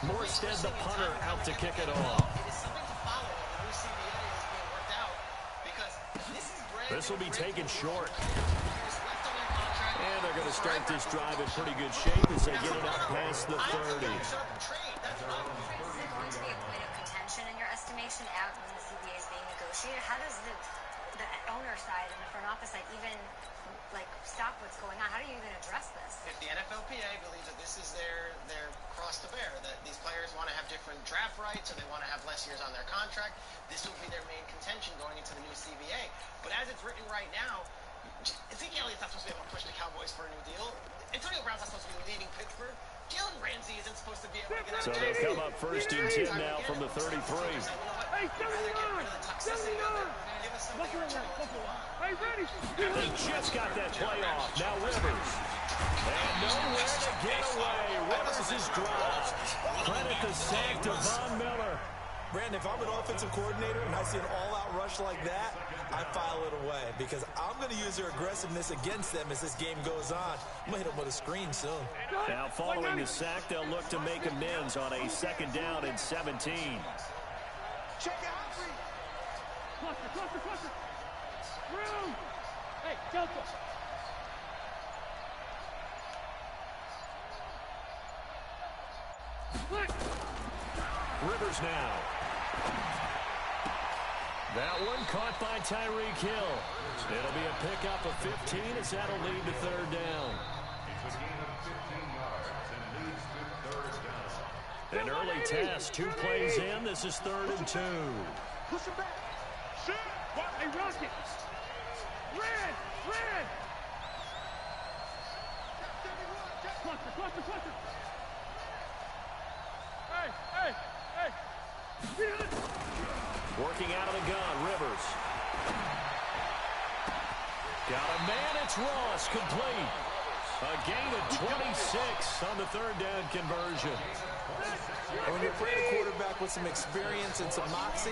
Morstead, the punter, out to kick it off. This will be taken short. And they're going to start this drive in pretty good shape as they get it up past the 30. Is it going to be a point of contention in your estimation out when the CBA is being negotiated? How does the owner side and the front office side even stop what's going on? How do you even address this? If the NFLPA believes that this is their cross to bear, that these players want to have different draft rights or they want to have less years on their contract, this will be their main contention going into the new CBA. But as it's written right now, Ezekiel Elliott's not supposed to be able to push the Cowboys for a new deal. Antonio Brown's not supposed to be leaving Pittsburgh. Jalen Ramsey isn't supposed to be able to get out. So they'll come up first and 10 now from the 33. Hey, 79! 79! Hey, ready! They just got that play off. Now Rivers. And nowhere to get away. Rivers is dropped. Credit the sack to Von Miller. Brandon, if I'm an offensive coordinator and I see an all-out rush like that, I file it away because I'm going to use their aggressiveness against them as this game goes on. I'm going to hit them with a screen soon. Now following the sack, they'll look to make amends on a second down and 17. Check out. Cluster. Room. Hey, Delta. Rivers now. That one caught by Tyreek Hill. It'll be a pickup of 15 as that'll lead to third down. An early test, 2 plays in. This is 3rd and 2. Push him back. Shoot. Hey, Rocket. Red. Cluster. Hey. Working out of the gun, Rivers. Got a man, it's Ross, complete. A gain of 26 on the 3rd down conversion. When you're playing a quarterback with some experience and some moxie,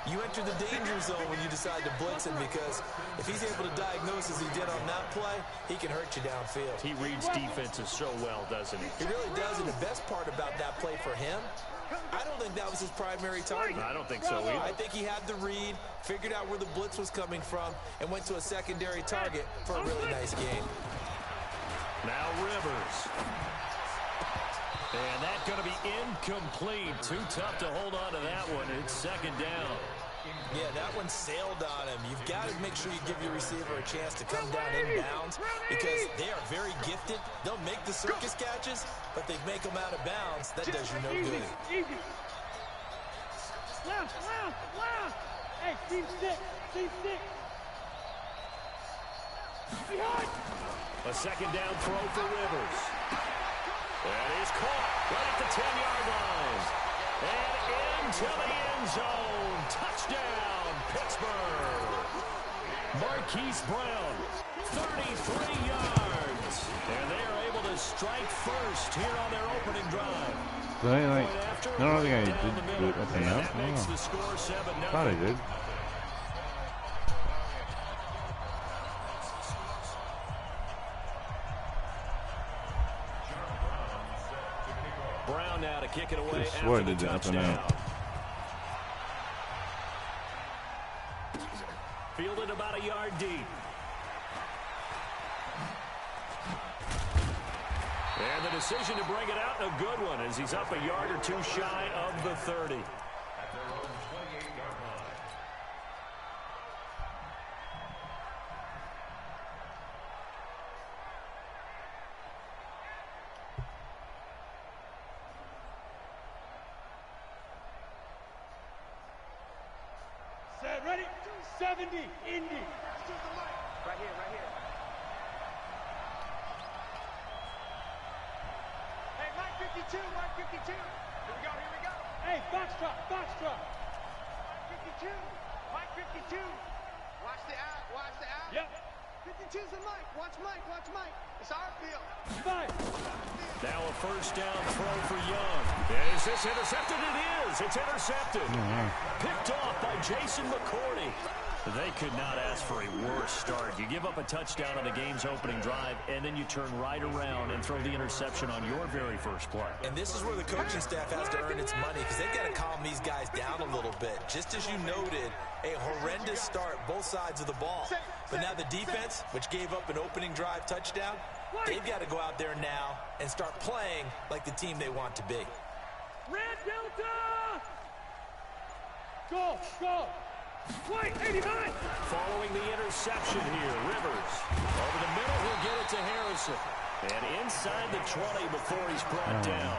you enter the danger zone when you decide to blitz him because if he's able to diagnose as he did on that play, he can hurt you downfield. He reads defenses so well, doesn't he? He really does, and the best part about that play for him, I don't think that was his primary target. I don't think so either. I think he had the read, figured out where the blitz was coming from, and went to a secondary target for a really nice game. Now Rivers. And that's going to be incomplete. Too tough to hold on to that one. It's 2nd down. Yeah, that one sailed on him. You've got to make sure you give your receiver a chance to come down inbounds because they are very gifted. They'll make the circus catches, but they make them out of bounds. That does you no good. Easy. Loud. Hey, team stick. Behind. A 2nd down throw for Rivers. That is caught right at the 10-yard line. And into the end zone. Touchdown, Pittsburgh. Marquise Brown, 33 yards. And they are able to strike first here on their opening drive. I don't think I did do it up and out. Makes the score 7-0. Thought I did. Brown now to kick it away I swore I after did the it up and touchdown. out. Fielded about a yard deep. And the decision to bring it out, a good one, as he's up a yard or 2 shy of the 30. Set, ready? 70, Indy. Right here. Hey, Mike 52. Here we go. Hey, Foxtrot. Mike 52. Watch the out. Yep. 52's the Mike. Watch Mike. It's our field. 5. Now a 1st down throw for Young. Is this intercepted? It is. It's intercepted. Picked off by Jason McCourty. They could not ask for a worse start. You give up a touchdown on the game's opening drive, and then you turn right around and throw the interception on your very first play. And this is where the coaching staff has to earn its money, because they've got to calm these guys down a little bit. Just as you noted, a horrendous start, both sides of the ball. But now the defense, which gave up an opening drive touchdown, they've got to go out there now and start playing like the team they want to be. Red Delta! Go, go! Wait, 89! Following the interception here, Rivers. Over the middle, he'll get it to Harrison. And inside the 20 before he's brought down.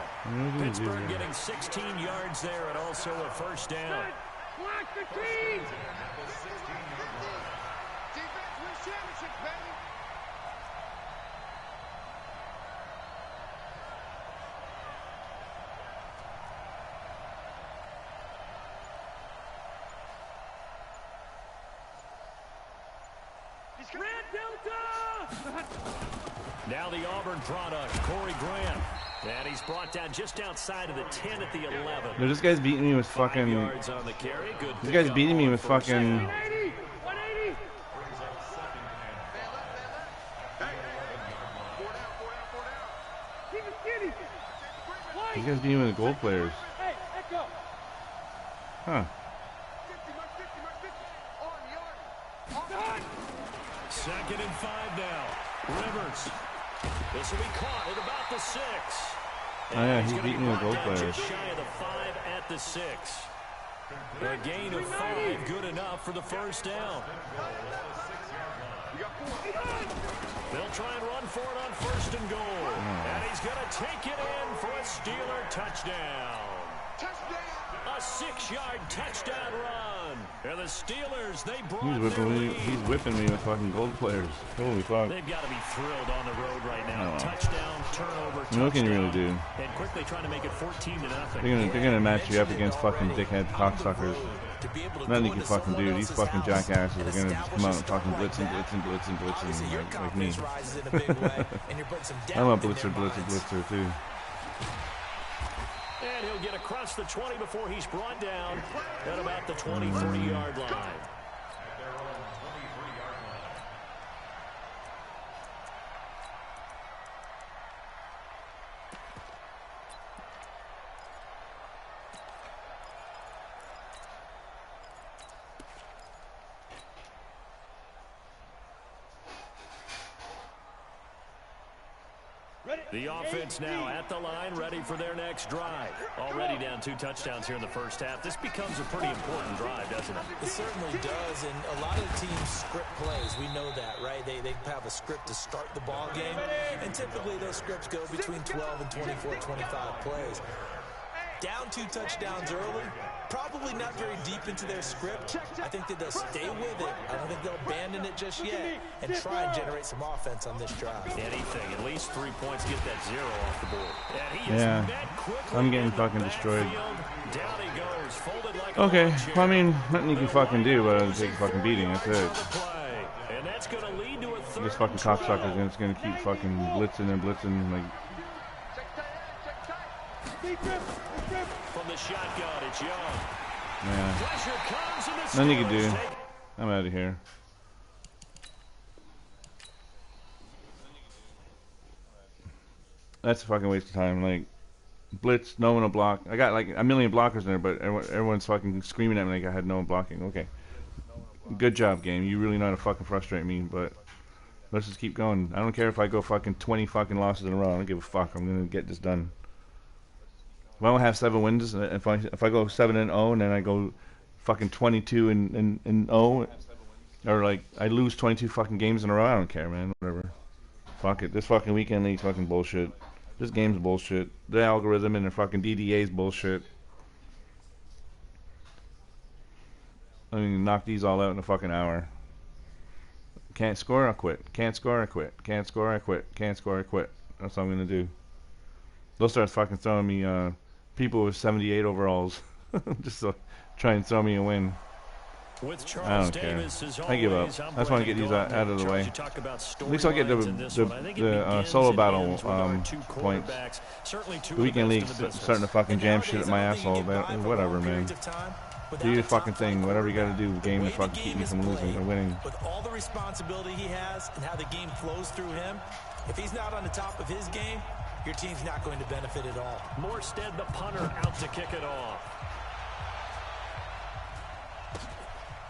Pittsburgh getting 16 yards there and also a first down. Block the team! Defense wins championships, baby! Red Delta! Now the Auburn product, Corey Graham. And he's brought down just outside of the 10 at the 11. No, this guy's beating me with fucking... Yards on the carry. Good. This guy's beating me with fucking... 180! 180! Keep it skinny! This guy's beating me with the goal players. Hey, Echo! Huh. 50, 50, 2nd and 5 now. Rivers. This will be caught at about the 6. Oh yeah, he's beating the goal players. Just shy of the 5 at the 6. A gain of 5, good enough for the first down. They'll try and run for it on 1st and goal. And he's going to take it in for a Steeler touchdown. A 6-yard touchdown run. And the Steelers, they brought He's whipping me with fucking gold players. Holy fuck. They've got to be thrilled on the road right now. Touchdown, turnover, touchdown. What can you really do? And quickly trying to make it 14-0. They're gonna match you up against fucking dickhead cocksuckers. Nothing you can fucking do. These fucking jackasses are gonna just come out and fucking blitzing like me. I'm a blitzer too. And he'll get across the 20 before he's brought down at about the 23-yard line. The offense now at the line, ready for their next drive. Already down 2 touchdowns here in the first half. This becomes a pretty important drive, doesn't it? It certainly does, and a lot of teams script plays. We know that, right? They have a script to start the ball game, and typically those scripts go between 12 and 24, 25 plays. Down 2 touchdowns early, probably not very deep into their script. I think that they'll stay with it. I don't think they'll abandon it just yet and try and generate some offense on this drive. Anything, at least 3 points, get that 0 off the board. And he Yeah, is met quickly. I'm getting fucking destroyed. Down he goes, folded like Okay, a well, I mean, nothing you can fucking do but I'll take a fucking beating, that's it. And that's going to lead to a third. This fucking cocksuckers and it's gonna keep fucking blitzing and blitzing like... From the shotgun, it's Young. Yeah. Pressure comes and the Nothing you can do. Steelers I'm out of here. That's a fucking waste of time. Like, blitz, no one will block. I got like a million blockers in there, but everyone's fucking screaming at me like I had no one blocking. Okay. Good job, game. You really know how to fucking frustrate me, but let's just keep going. I don't care if I go fucking 20 fucking losses in a row. I don't give a fuck. I'm gonna get this done. If I don't have 7 wins, if I go 7-0 and then I go fucking 22 and 0, or like I lose 22 fucking games in a row, I don't care, man. Whatever. Fuck it. This fucking weekend league's fucking bullshit. This game's bullshit. The algorithm and the fucking DDA's bullshit. I mean, knock these all out in a fucking hour. Can't score, I quit. Can't score, I quit. Can't score, I quit. Can't score, I quit. That's what I'm gonna do. They'll start fucking throwing me people with 78 overalls just to try and throw me a win. I don't care. I give up. I just want to get these out of the way. At least I'll get the solo battle points. The weekend league's starting to fucking jam shit at my asshole. But whatever, man. Do your fucking thing. Whatever you got to do, game to fucking keep me from losing or winning. With all the responsibility he has and how the game flows through him, if he's not on the top of his game, your team's not going to benefit at all. Morstead, the punter, out to kick it off.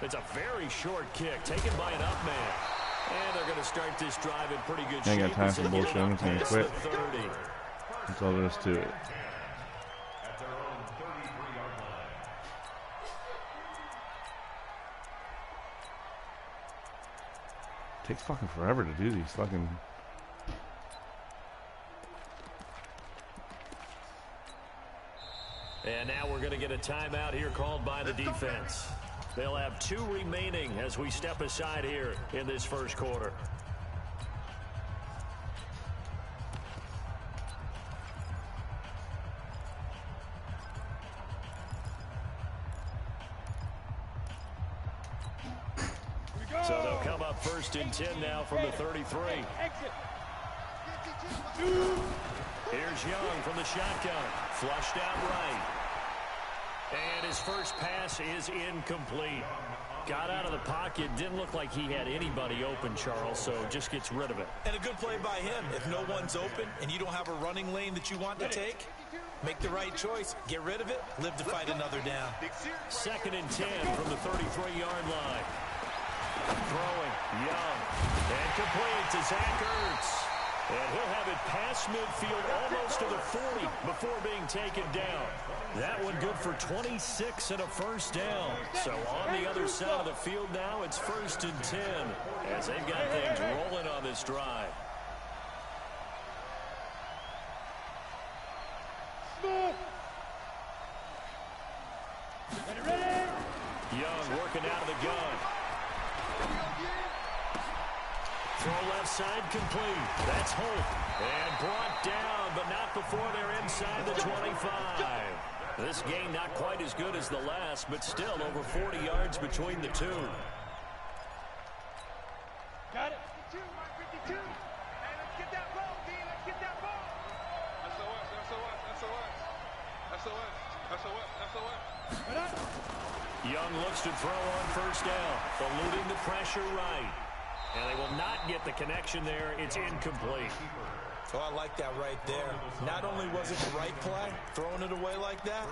It's a very short kick taken by an up man. And they're going to start this drive in pretty good shape. I ain't got time for bullshit. I'm just going to quit. That's all there is to it. Takes fucking forever to do these fucking... And now we're going to get a timeout here called by the defense. They'll have 2 remaining as we step aside here in this first quarter. So they'll come up 1st and 10 now from the 33. Here's Young from the shotgun. Flushed out right. And his first pass is incomplete. Got out of the pocket. Didn't look like he had anybody open, Charles, so just gets rid of it. And a good play by him. If no one's open and you don't have a running lane that you want to take, make the right choice. Get rid of it. Live to fight another down. 2nd and 10 from the 33-yard line. Throwing, Young, and complete to Zach Ertz. And he'll have it past midfield almost to the 40 before being taken down. That one good for 26 and a first down. So on the other side of the field now, it's 1st and 10 as they've got things rolling on this drive. Young working out of the gun. Throw left side complete. That's Holt. And brought down, but not before they're inside the 25. This game not quite as good as the last, but still over 40 yards between the two. Got it. 52, 52. Hey, let's get that ball, D. Let's get that ball. SOS. Young looks to throw on first down, eluding the pressure right. And they will not get the connection there. It's incomplete. Oh, I like that right there. Not only was it the right play, throwing it away like that,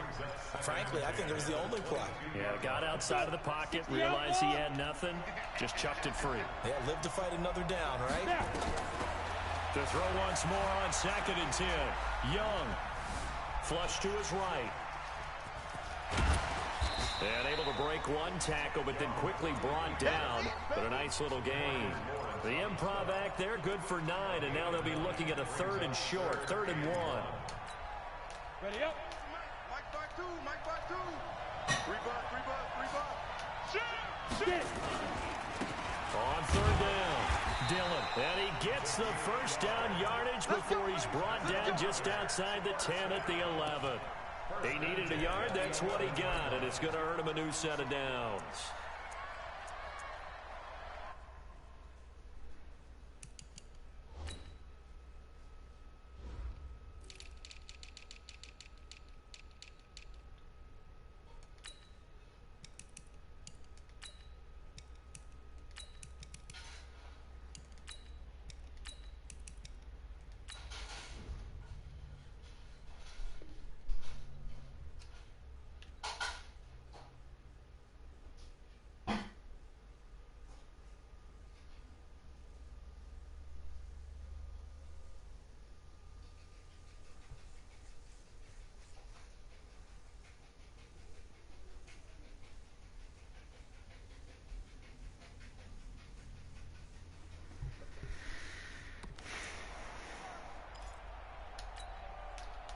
frankly, I think it was the only play. Yeah, got outside of the pocket, realized he had nothing, just chucked it free. Yeah, live to fight another down, right? To throw once more on 2nd and 10. Young, flush to his right. And able to break one tackle, but then quickly brought down. But a nice little gain. The improv act there, good for 9. And now they'll be looking at a 3rd and short, 3rd and 1. Ready up. Mike back 2. Mike back 2. 3 buck. Shit. On 3rd down, Dillon. And he gets the first down yardage before he's brought down just outside the 10 at the 11. He needed a yard. That's what he got, and it's going to earn him a new set of downs.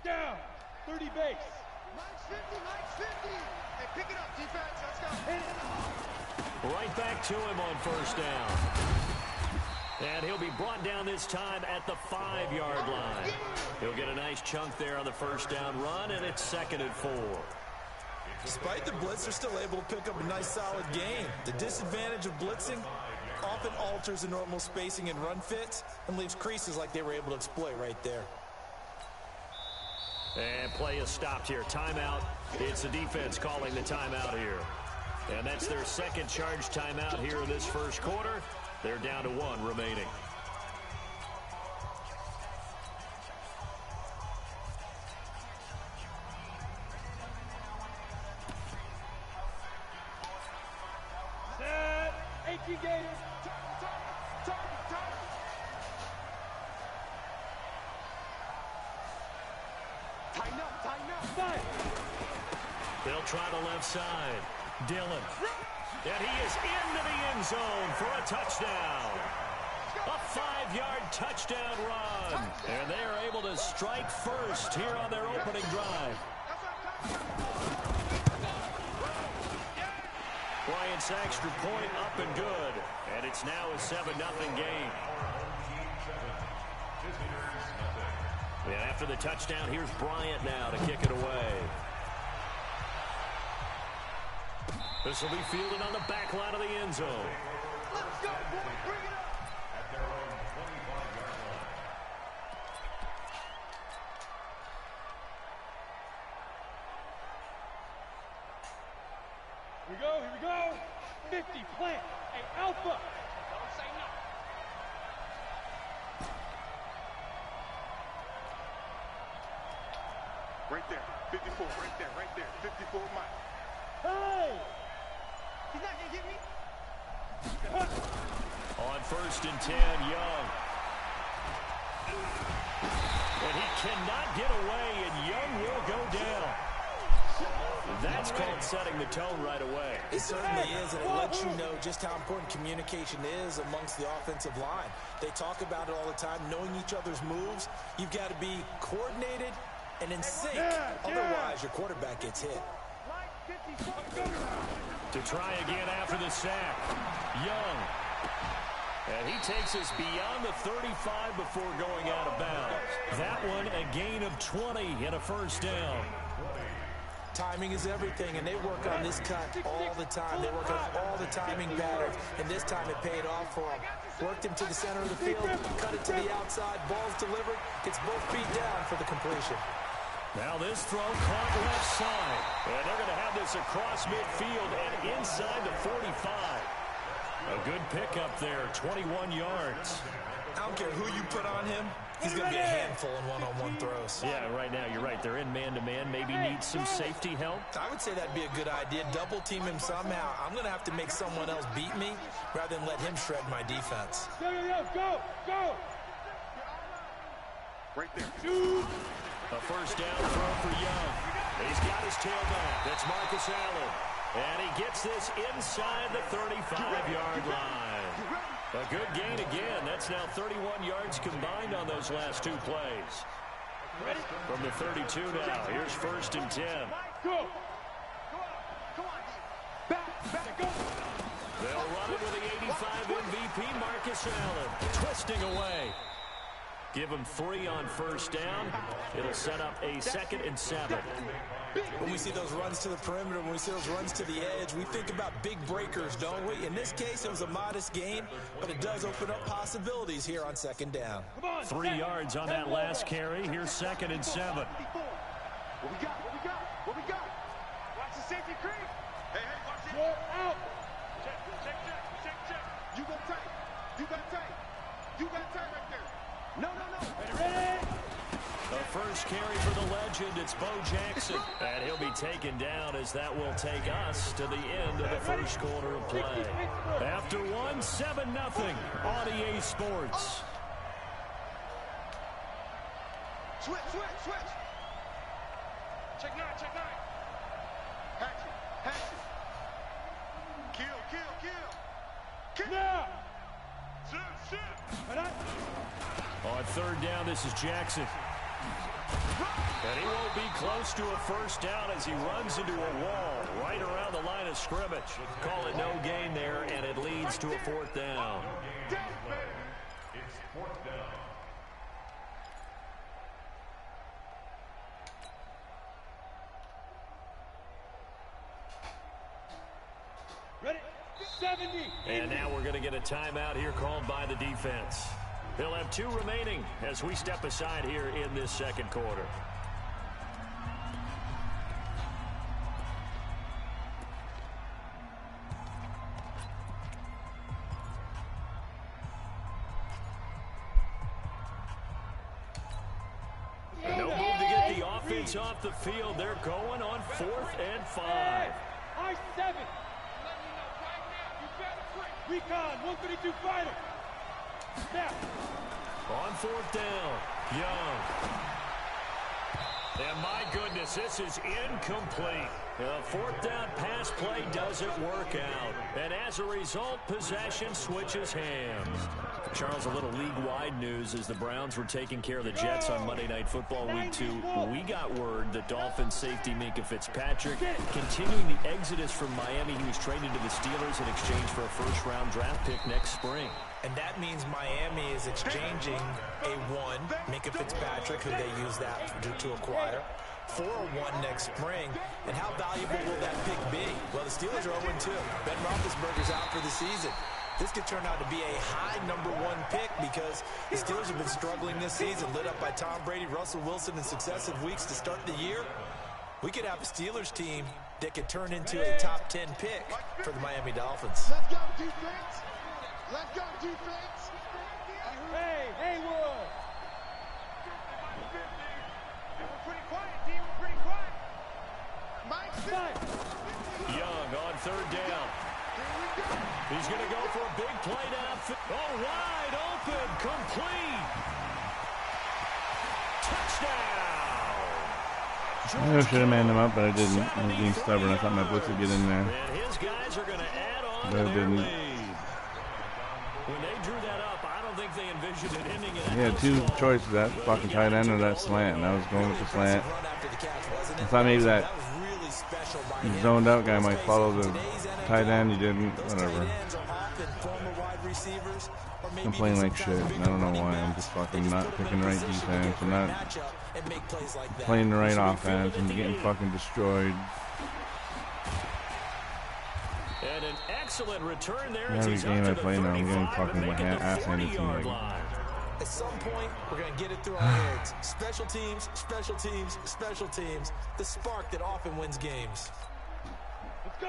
Down. 30 base. Mike's 50. Hey, pick it up, defense. Let's go. Right back to him on first down. And he'll be brought down this time at the 5-yard line. He'll get a nice chunk there on the first down run, and it's 2nd and 4. Despite the blitz, they're still able to pick up a nice solid gain. The disadvantage of blitzing often alters the normal spacing and run fits and leaves creases like they were able to exploit right there. And play is stopped here. Timeout. It's the defense calling the timeout here. And that's their second charge timeout here in this first quarter. They're down to 1 remaining. Set. 18 Gators. Tighten up, fight. They'll try the left side. Dillon. And he is into the end zone for a touchdown. A 5-yard touchdown run. And they are able to strike first here on their opening drive. Bryant's extra point up and good. And it's now a 7-0 game. And after the touchdown, here's Bryant now to kick it away. This will be fielded on the back line of the end zone. Let's go, boy. Bring it up. At their own 25-yard line. Here we go. 50 plant. Hey, Alpha. Don't say no. Right there. 54. Right there. 54 Mike. Hey! He's not going to get me. On 1st and 10, Young. And he cannot get away, and Young will go down. That's called setting the tone right away. It certainly is, and it lets you know just how important communication is amongst the offensive line. They talk about it all the time, knowing each other's moves. You've got to be coordinated and in sync. Otherwise, your quarterback gets hit. To try again after the sack. Young. And he takes us beyond the 35 before going out of bounds. That one a gain of 20 and a first down. Timing is everything, and they work on this cut all the time. They work on all the timing patterns, and this time it paid off for them. Worked him to the center of the field, cut it to the outside, ball's delivered, gets both feet down for the completion. Now this throw caught left side. And they're going to have this across midfield and inside the 45. A good pickup there, 21 yards. I don't care who you put on him. He's going to be a handful in one-on-one throws. Yeah, right now you're right. They're in man-to-man. Maybe needs some safety help. I would say that'd be a good idea. Double team him somehow. I'm going to have to make someone else beat me rather than let him shred my defense. Go. Right there. A first down throw for Young. He's got his tailback. That's Marcus Allen. And he gets this inside the 35-yard line. A good gain again. That's now 31 yards combined on those last 2 plays. From the 32 now. Here's 1st and 10. Go. Come on. Back, go. They'll run it with the 85 MVP, Marcus Allen. Twisting away. Give him 3 on first down. It'll set up a 2nd and 7. When we see those runs to the perimeter, when we see those runs to the edge, we think about big breakers, don't we? In this case, it was a modest gain, but it does open up possibilities here on 2nd down. 3 yards on that last carry. Here's 2nd and 7. What we got? Watch the safety creep. Hey, watch it. Four out. Check. You got tight. You got tight right there. No. Ready. The first carry for the legend, it's Bo Jackson. And he'll be taken down as that will take us to the end of the first quarter of play. After 1, 7-0 on EA Sports. Switch. Check 9. Hatchet. Kill. Now. Shoot. On 3rd down, this is Jackson. And he won't be close to a first down as he runs into a wall right around the line of scrimmage. Call it no gain there, and it leads to a 4th down. It's 4th down. Ready. 70. And now we're going to get a timeout here called by the defense. They'll have 2 remaining as we step aside here in this second quarter. offense off the field. They're going on 4th and 5. I-7. Recon, 132 fighter. Snap. On 4th down, Young. And my goodness, this is incomplete. The 4th down pass play doesn't work out. And as a result, possession switches hands. Charles, a little league-wide news as the Browns were taking care of the Jets on Monday Night Football Week 2. We got word that Dolphins safety Minkah Fitzpatrick continuing the exodus from Miami. He was traded to the Steelers in exchange for a first-round draft pick next spring. And that means Miami is exchanging a 1, Minkah Fitzpatrick, who they use that to acquire, for a 1 next spring. And how valuable will that pick be? Well, the Steelers are 0-2. Ben Roethlisberger's out for the season. This could turn out to be a high number 1 pick because the Steelers have been struggling this season, lit up by Tom Brady, Russell Wilson in successive weeks to start the year. We could have a Steelers team that could turn into a top 10 pick for the Miami Dolphins. Let's go, defense. Let's go, defense. Hey, Haywood. We're pretty quiet, team. We're pretty quiet. Mike, Young on 3rd down. He's going to go for a big play downfield. Oh, wide open, complete. Touchdown. I should have manned him up, but I didn't. I was being stubborn. I thought my blitz would get in there. And his guys are going to add on But to I their didn't. lead. When they drew that up, I don't think they envisioned it ending in a He had 2 choices, that fucking tight end or that slant, and I was going with the slant. I thought maybe that zoned out guy might follow the tight end. He didn't. Whatever. I'm playing like shit. I don't know why. I'm just fucking not picking the right defense and not playing the right offense and getting fucking destroyed. And an excellent return there. Every game I play now, I'm getting fucking my ass handed to me. At some point, we're going to get it through our heads. Special teams, special teams, special teams. The spark that often wins games.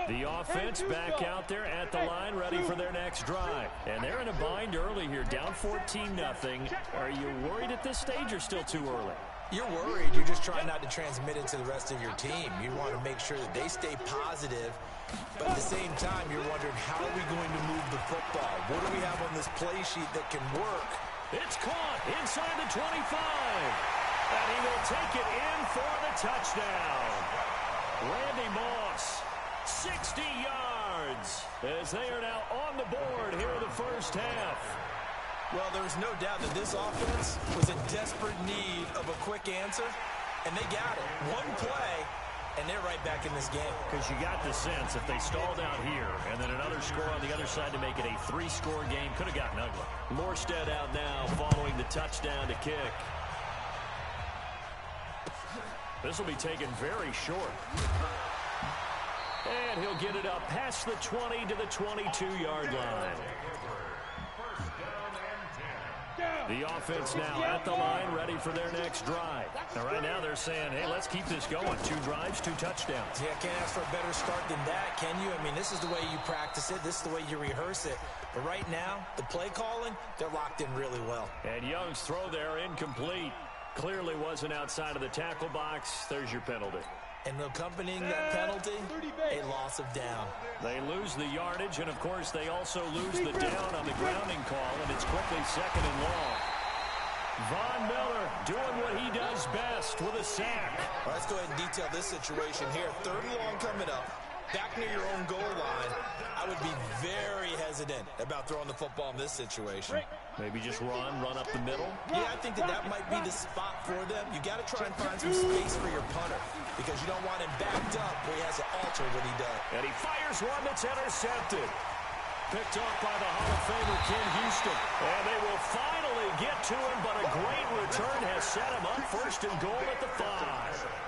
The offense back out there at the line, ready for their next drive. And they're in a bind early here, down 14-0. Are you worried at this stage or still too early? You're worried. You're just trying not to transmit it to the rest of your team. You want to make sure that they stay positive. But at the same time, you're wondering, how are we going to move the football? What do we have on this play sheet that can work? It's caught inside the 25. And he will take it in for the touchdown. Randy Moss, 60 yards, as they are now on the board here in the first half. Well, there's no doubt that this offense was in desperate need of a quick answer, and they got it. 1 play, and they're right back in this game. Because you got the sense if they stalled out here and then another score on the other side to make it a 3-score game, could have gotten ugly. Morstead out now following the touchdown to kick. This will be taken very short. And he'll get it up past the 20 to the 22-yard line. The offense now at the line, ready for their next drive. Now, right now, they're saying, hey, let's keep this going. 2 drives, 2 touchdowns. Yeah, can't ask for a better start than that, can you? I mean, this is the way you practice it. This is the way you rehearse it. But right now, the play calling, they're locked in really well. And Young's throw there, incomplete. Clearly wasn't outside of the tackle box. There's your penalty. And accompanying that penalty, a loss of down. They lose the yardage, and, of course, they also lose the down on the grounding call, and it's quickly 2nd and long. Von Miller doing what he does best with a sack. All right, let's go ahead and detail this situation here. 3rd and long coming up. Back near your own goal line. I would be very hesitant about throwing the football in this situation. Maybe just run up the middle. Yeah, I think that might be the spot for them. You got to try and find some space for your punter because you don't want him backed up where he has to alter what he does. And he fires one that's intercepted. Picked off by the Hall of Famer Ken Houston. And they will finally get to him, but a great return has set him up 1st and goal at the 5.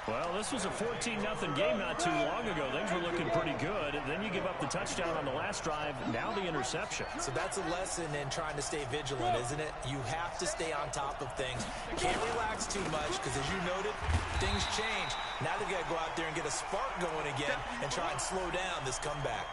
Well, this was a 14-0 game not too long ago. Things were looking pretty good. Then you give up the touchdown on the last drive. Now the interception. So that's a lesson in trying to stay vigilant, isn't it? You have to stay on top of things. Can't relax too much because, as you noted, things change. Now they've got to go out there and get a spark going again and try and slow down this comeback.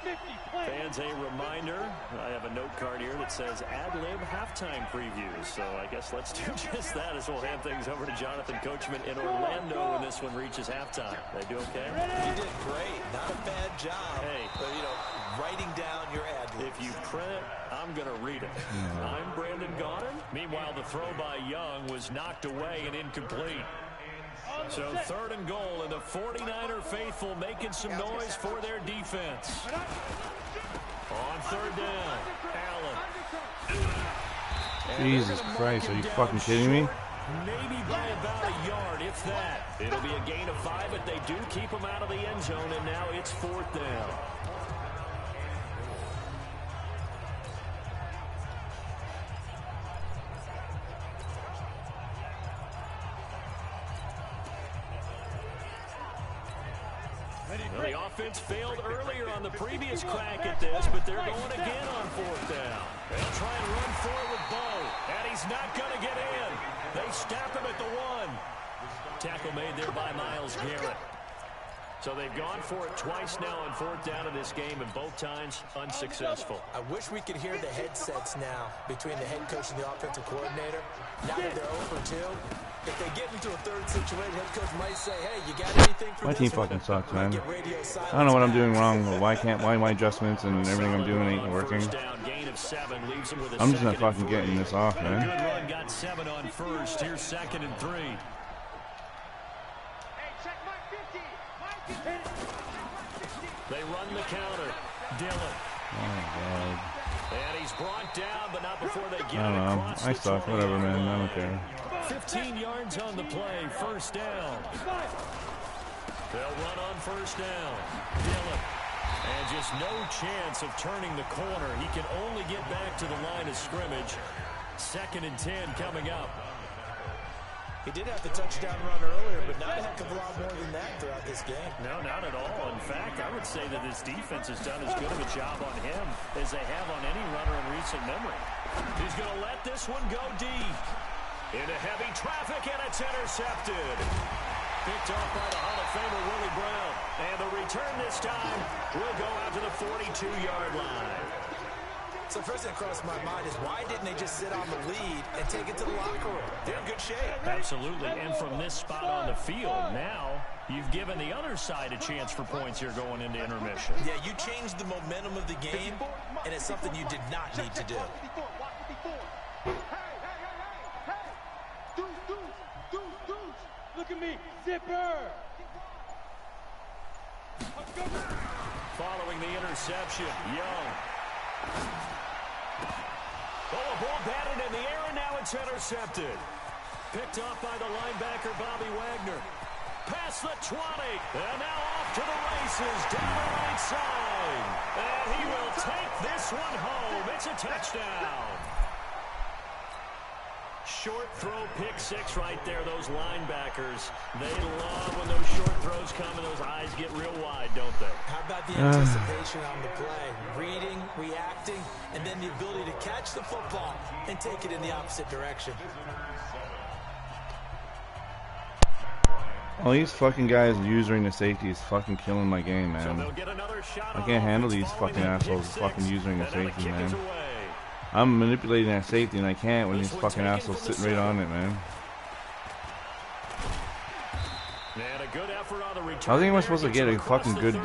50. Fans, a reminder, I have a note card here that says ad-lib halftime previews. So I guess let's do just that as we'll hand things over to Jonathan Coachman in Orlando when this one reaches halftime. They do okay? You did great. Not a bad job. Hey. But, you know, writing down your ad-libs. If you print it, I'm going to read it. I'm Brandon Gaudin. Meanwhile, the throw by Young was knocked away and incomplete. So 3rd and goal, and the 49er faithful making some noise for their defense. On 3rd down, Allen. Jesus Christ, are you fucking kidding me? Maybe by about a yard, if that. It'll be a gain of 5, but they do keep them out of the end zone, and now it's 4th down. Well, the offense failed earlier on the previous crack at this, but they're going again on 4th down. They'll try and run forward with Bo, and he's not going to get in. They stop him at the 1. Tackle made there by Myles Garrett. So they've gone for it twice now on 4th down in this game, and both times unsuccessful. I wish we could hear the headsets now between the head coach and the offensive coordinator. Now that they're 0 for 2, if they get into a 3rd situation, head coach might say, hey, you got anything for My this? team fucking sucks, man. I don't know what I'm doing wrong. Why my adjustments and everything I'm doing ain't working? I'm just not fucking getting this off, man. Good run, got 7 on 1st. Here's 2nd and 3. They run the counter. Dillon. Oh, God. And he's brought down, but not before they get I don't it know. across I the suck. 20. Whatever, man. I don't care. 15 yards on the play. 1st down. They'll run on 1st down. Dillon. And just no chance of turning the corner. He can only get back to the line of scrimmage. 2nd and 10 coming up. He did have the touchdown run earlier, but not a heck of a lot more than that throughout this game. No, not at all. In fact, I would say that this defense has done as good of a job on him as they have on any runner in recent memory. He's going to let this one go deep. Into heavy traffic, and it's intercepted. Picked off by the Hall of Famer Willie Brown. And the return this time will go out to the 42-yard line. So first thing that crossed my mind is why didn't they just sit on the lead and take it to the locker room? They're in good shape. Absolutely. And from this spot on the field, now you've given the other side a chance for points here going into intermission. Yeah, you changed the momentum of the game, and it's something you did not need to do. Look at me, zipper. Following the interception, Young. Oh, a ball batted in the air, and now it's intercepted. Picked off by the linebacker, Bobby Wagner. Past the 20, and now off to the races, down the right side. And he will take this one home. It's a touchdown. Short throw, pick 6 right there. Those linebackers, they love when those short throws come and those eyes get real wide, don't they? How about the anticipation on the play? Reading, reacting, and then the ability to catch the football and take it in the opposite direction. All these fucking guys using the safety is fucking killing my game, man. I can't handle these fucking assholes fucking using the safety, man. I'm manipulating that safety and I can't when these fucking assholes sitting right on it, man. How think I'm supposed to get a fucking good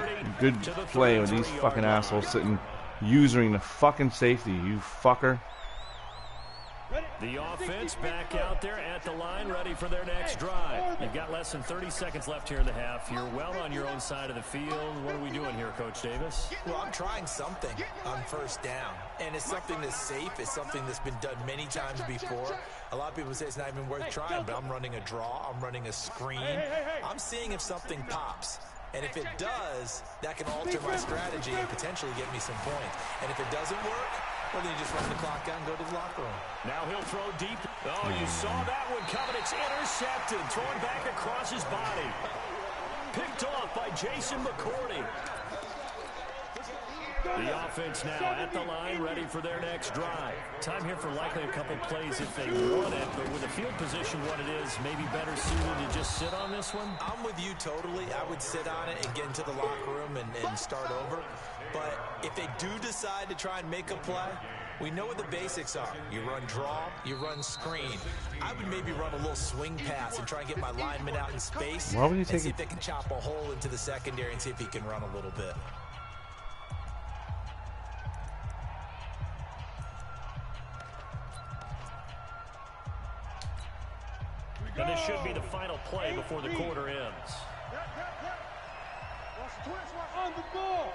play with these fucking assholes sitting using the fucking safety, you fucker? The offense back out there at the line, ready for their next drive. You've got less than 30 seconds left here in the half. You're well on your own side of the field. What are we doing here, Coach Davis? Well, I'm trying something on 1st down. And it's something that's safe. It's something that's been done many times before. A lot of people say it's not even worth trying, but I'm running a draw. I'm running a screen. I'm seeing if something pops. And if it does, that can alter my strategy and potentially get me some points. And if it doesn't work, well, then you just run the clock out and go to the locker room. Now he'll throw deep. Oh, you saw that one coming. It's intercepted. Throwing back across his body. Picked off by Jason McCourty. The offense now at the line, ready for their next drive. Time here for likely a couple plays if they want it, but with the field position what it is, maybe better suited to just sit on this one? I'm with you totally. I would sit on it and get into the locker room and start over. But if they do decide to try and make a play, we know what the basics are. You run draw, you run screen. I would maybe run a little swing pass and try and get my lineman out in space and see if they can chop a hole into the secondary and see if he can run a little bit. And this should be the final play before the quarter ends. On the ball.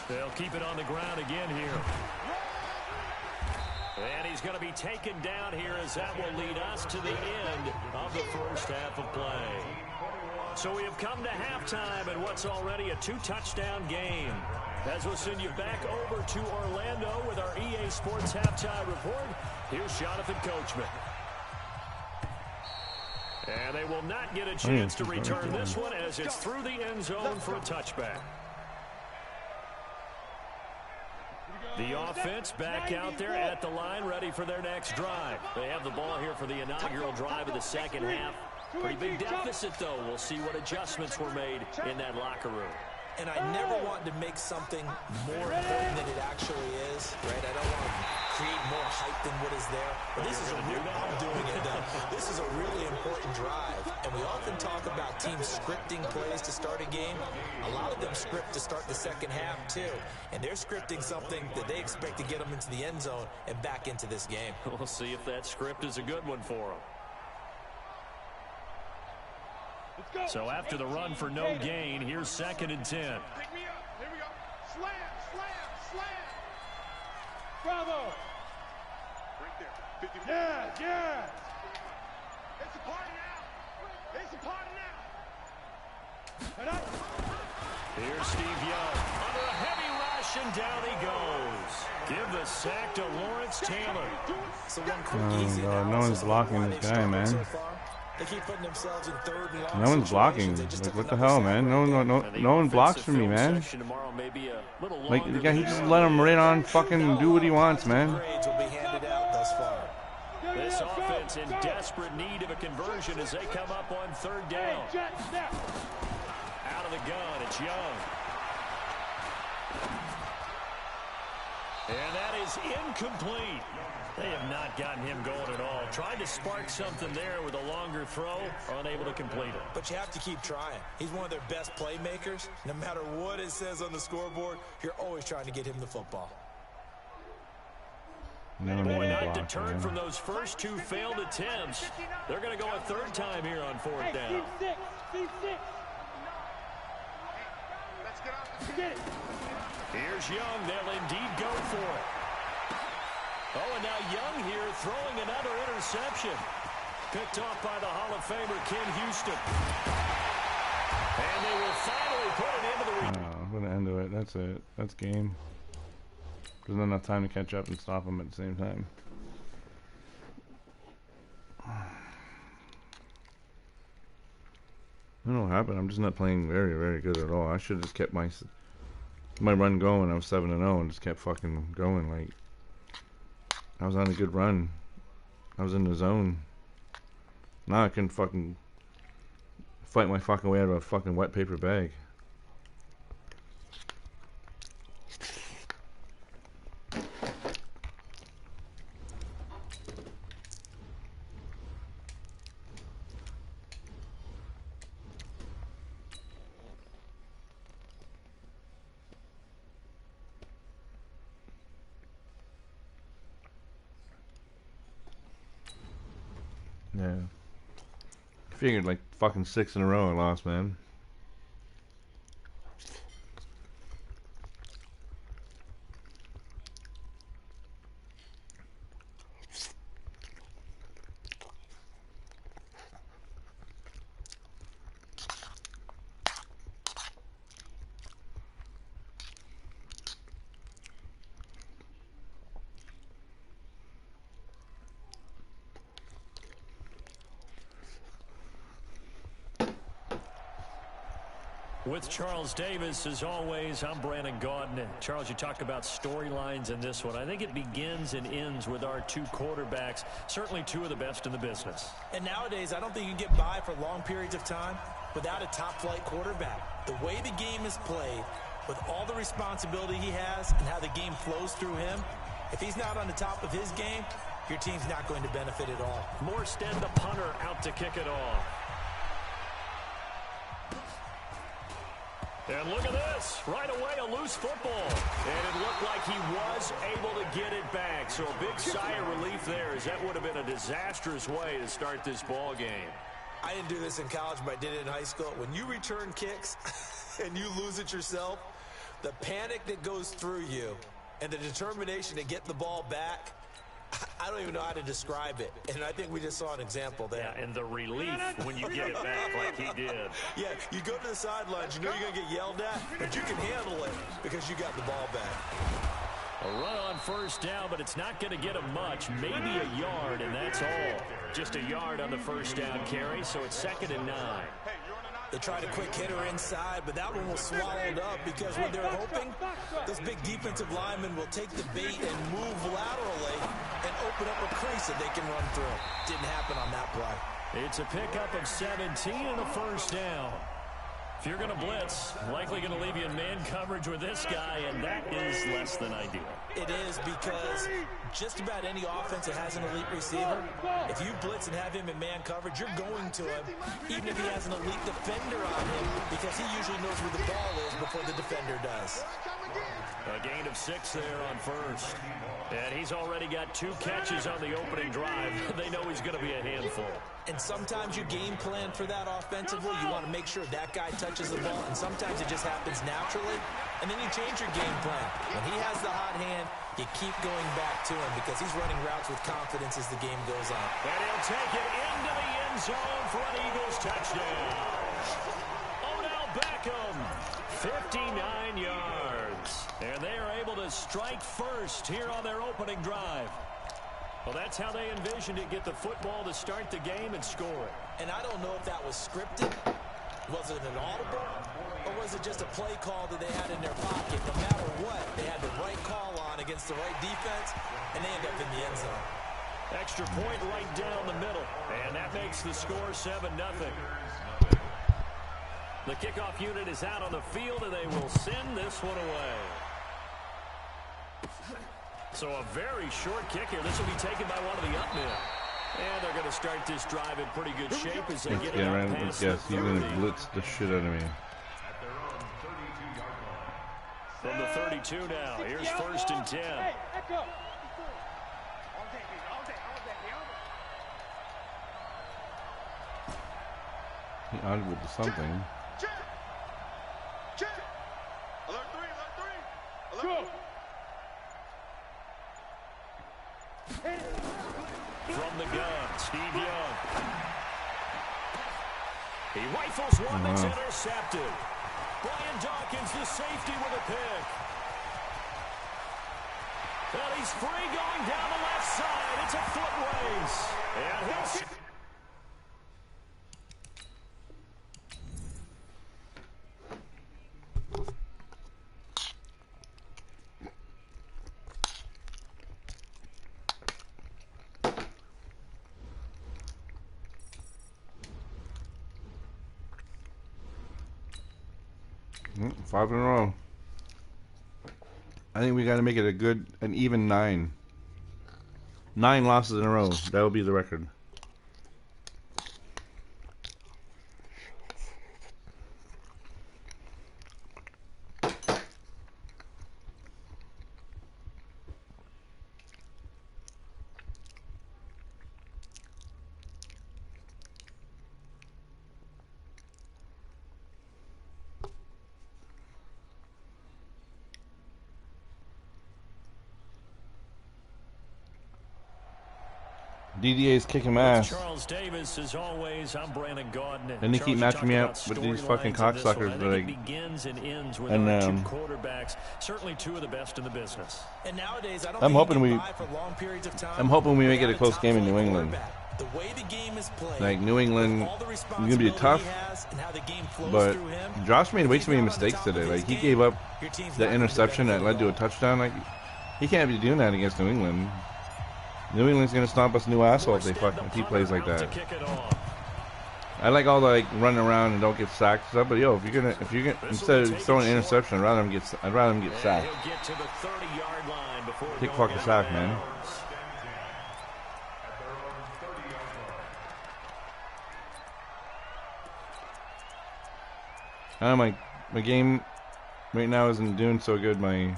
They'll keep it on the ground again here. And he's going to be taken down here as that will lead us to the end of the first half of play. So we have come to halftime in what's already a 2-touchdown game. As we'll send you back over to Orlando with our EA Sports Halftime Report, here's Jonathan Coachman. And they will not get a chance to return this one as it's through the end zone for a touchback. The offense back out there at the line, ready for their next drive. They have the ball here for the inaugural drive of the second half. Pretty big deficit, though. We'll see what adjustments were made in that locker room. And I never want to make something more important than it actually is, right? I don't want to create more hype than what is there. But this is I'm doing it now. This is a really important drive. And we often talk about teams scripting plays to start a game. A lot of them script to start the second half, too. And they're scripting something that they expect to get them into the end zone and back into this game. We'll see if that script is a good one for them. So after the run for no gain, here's 2nd and 10. Pick me up. Here we go. Slam, slam, slam. Bravo. Right there. 50. Yeah. It's a party now. It's a party now. Here's Steve Young. Under a heavy rush, and down he goes. Give the sack to Lawrence Taylor. So one quick, easy no one's blocking this guy, man. They keep putting themselves in third and long. No one's blocking. Like, what the hell, man? No one blocks for me, man. Like, the guy, he just let him right on fucking do what he wants, man. Grades will be handed out thus far. This offense in desperate need of a conversion as they come up on 3rd down. Out of the gun, it's Young. And that is incomplete. They have not gotten him going at all. Tried to spark something there with a longer throw, unable to complete it. But you have to keep trying. He's one of their best playmakers. No matter what it says on the scoreboard, you're always trying to get him the football. Boy, not deterred from those first 2 failed attempts. They're going to go a 3rd time here on 4th down. Here's Young. They'll indeed go for it. Oh, and now Young here throwing another interception. Picked off by the Hall of Famer, Ken Houston. And they will finally put it into the... I'm going to end it. That's it. That's game. There's not enough time to catch up and stop them at the same time. I don't know what happened. I'm just not playing very, very good at all. I should have just kept my run going. I was 7-0 and just kept fucking going. Like, I was on a good run. I was in the zone. Now I can fucking fight my fucking way out of a fucking wet paper bag. Yeah. Figured like fucking 6 in a row I lost, man. With Charles Davis, as always, I'm Brandon Gaudin. And Charles, you talk about storylines in this one. I think it begins and ends with our 2 quarterbacks, certainly 2 of the best in the business. And nowadays, I don't think you can get by for long periods of time without a top-flight quarterback. The way the game is played, with all the responsibility he has and how the game flows through him, if he's not on the top of his game, your team's not going to benefit at all. Morstead, the punter, out to kick it off. And look at this. Right away, a loose football. And it looked like he was able to get it back. So a big sigh of relief there, as that would have been a disastrous way to start this ball game. I didn't do this in college, but I did it in high school. When you return kicks and you lose it yourself, the panic that goes through you and the determination to get the ball back, I don't even know how to describe it. And I think we just saw an example there. Yeah, and the relief when you get it back like he did. Yeah, you go to the sidelines, you know you're going to get yelled at, but you can handle it because you got the ball back. A run on first down, but it's not going to get him much. Maybe a yard, and that's all. Just a yard on the first down carry, so it's 2nd and 9. They tried a quick hitter inside, but that one was swallowed up because when they're hoping, those big defensive linemen will take the bait and move laterally and open up a crease that they can run through. Didn't happen on that play. It's a pickup of 17 and a first down. If you're going to blitz, likely going to leave you in man coverage with this guy, and that is less than ideal. It is, because just about any offense that has an elite receiver, if you blitz and have him in man coverage, you're going to him, even if he has an elite defender on him, because he usually knows where the ball is before the defender does. A gain of 6 there on first. And he's already got 2 catches on the opening drive. They know he's going to be a handful. And sometimes you game plan for that offensively. You want to make sure that guy touches the ball, and sometimes it just happens naturally. And then you change your game plan. When he has the hot hand, you keep going back to him because he's running routes with confidence as the game goes on. And he'll take it into the end zone for an Eagles touchdown. Odell Beckham, 59 yards. And they are able to strike first here on their opening drive. Well, that's how they envisioned it, get the football to start the game and score it. And I don't know if that was scripted, was it an audible, or was it just a play call that they had in their pocket? No matter what, they had the right call on against the right defense, and they end up in the end zone. Extra point right down the middle, and that makes the score 7-0. The kickoff unit is out on the field, and they will send this one away. So a very short kick here. This will be taken by one of the up men. And they're going to start this drive in pretty good shape as they get it out past the 30. He's going to blitz the shit out of me. From the 32 now. Here's 1st and 10. He audible to something. Alert 3. Alert 3. From the gun, Steve Young. He rifles one that's intercepted. Brian Dawkins, the safety, with a pick. And he's free going down the left side. It's a foot race. And he'll... Five in a row. I think we got to make it an even 9. 9 losses in a row. That will be the record. DDA's kicking ass. Charles Davis, as always, I'm Brandon Gaudin. And they keep matching me up with these fucking cocksuckers. But begins and ends with our 2 quarterbacks, certainly 2 of the best in the business. And nowadays, I don't I'm hoping we make it a close game in New England. The way the game is played, like New England is gonna be tough, but Josh made way too many mistakes today. Like he gave up that interception that led to a touchdown. Like he can't be doing that against New England. New England's gonna stomp us new asshole if he plays like that. I like all the like running around and don't get sacked and stuff. But yo, if you're gonna instead of throwing an interception, I'd rather him get sacked. He'll get to the 30-yard line before Take fucking sack, man. My game right now isn't doing so good. My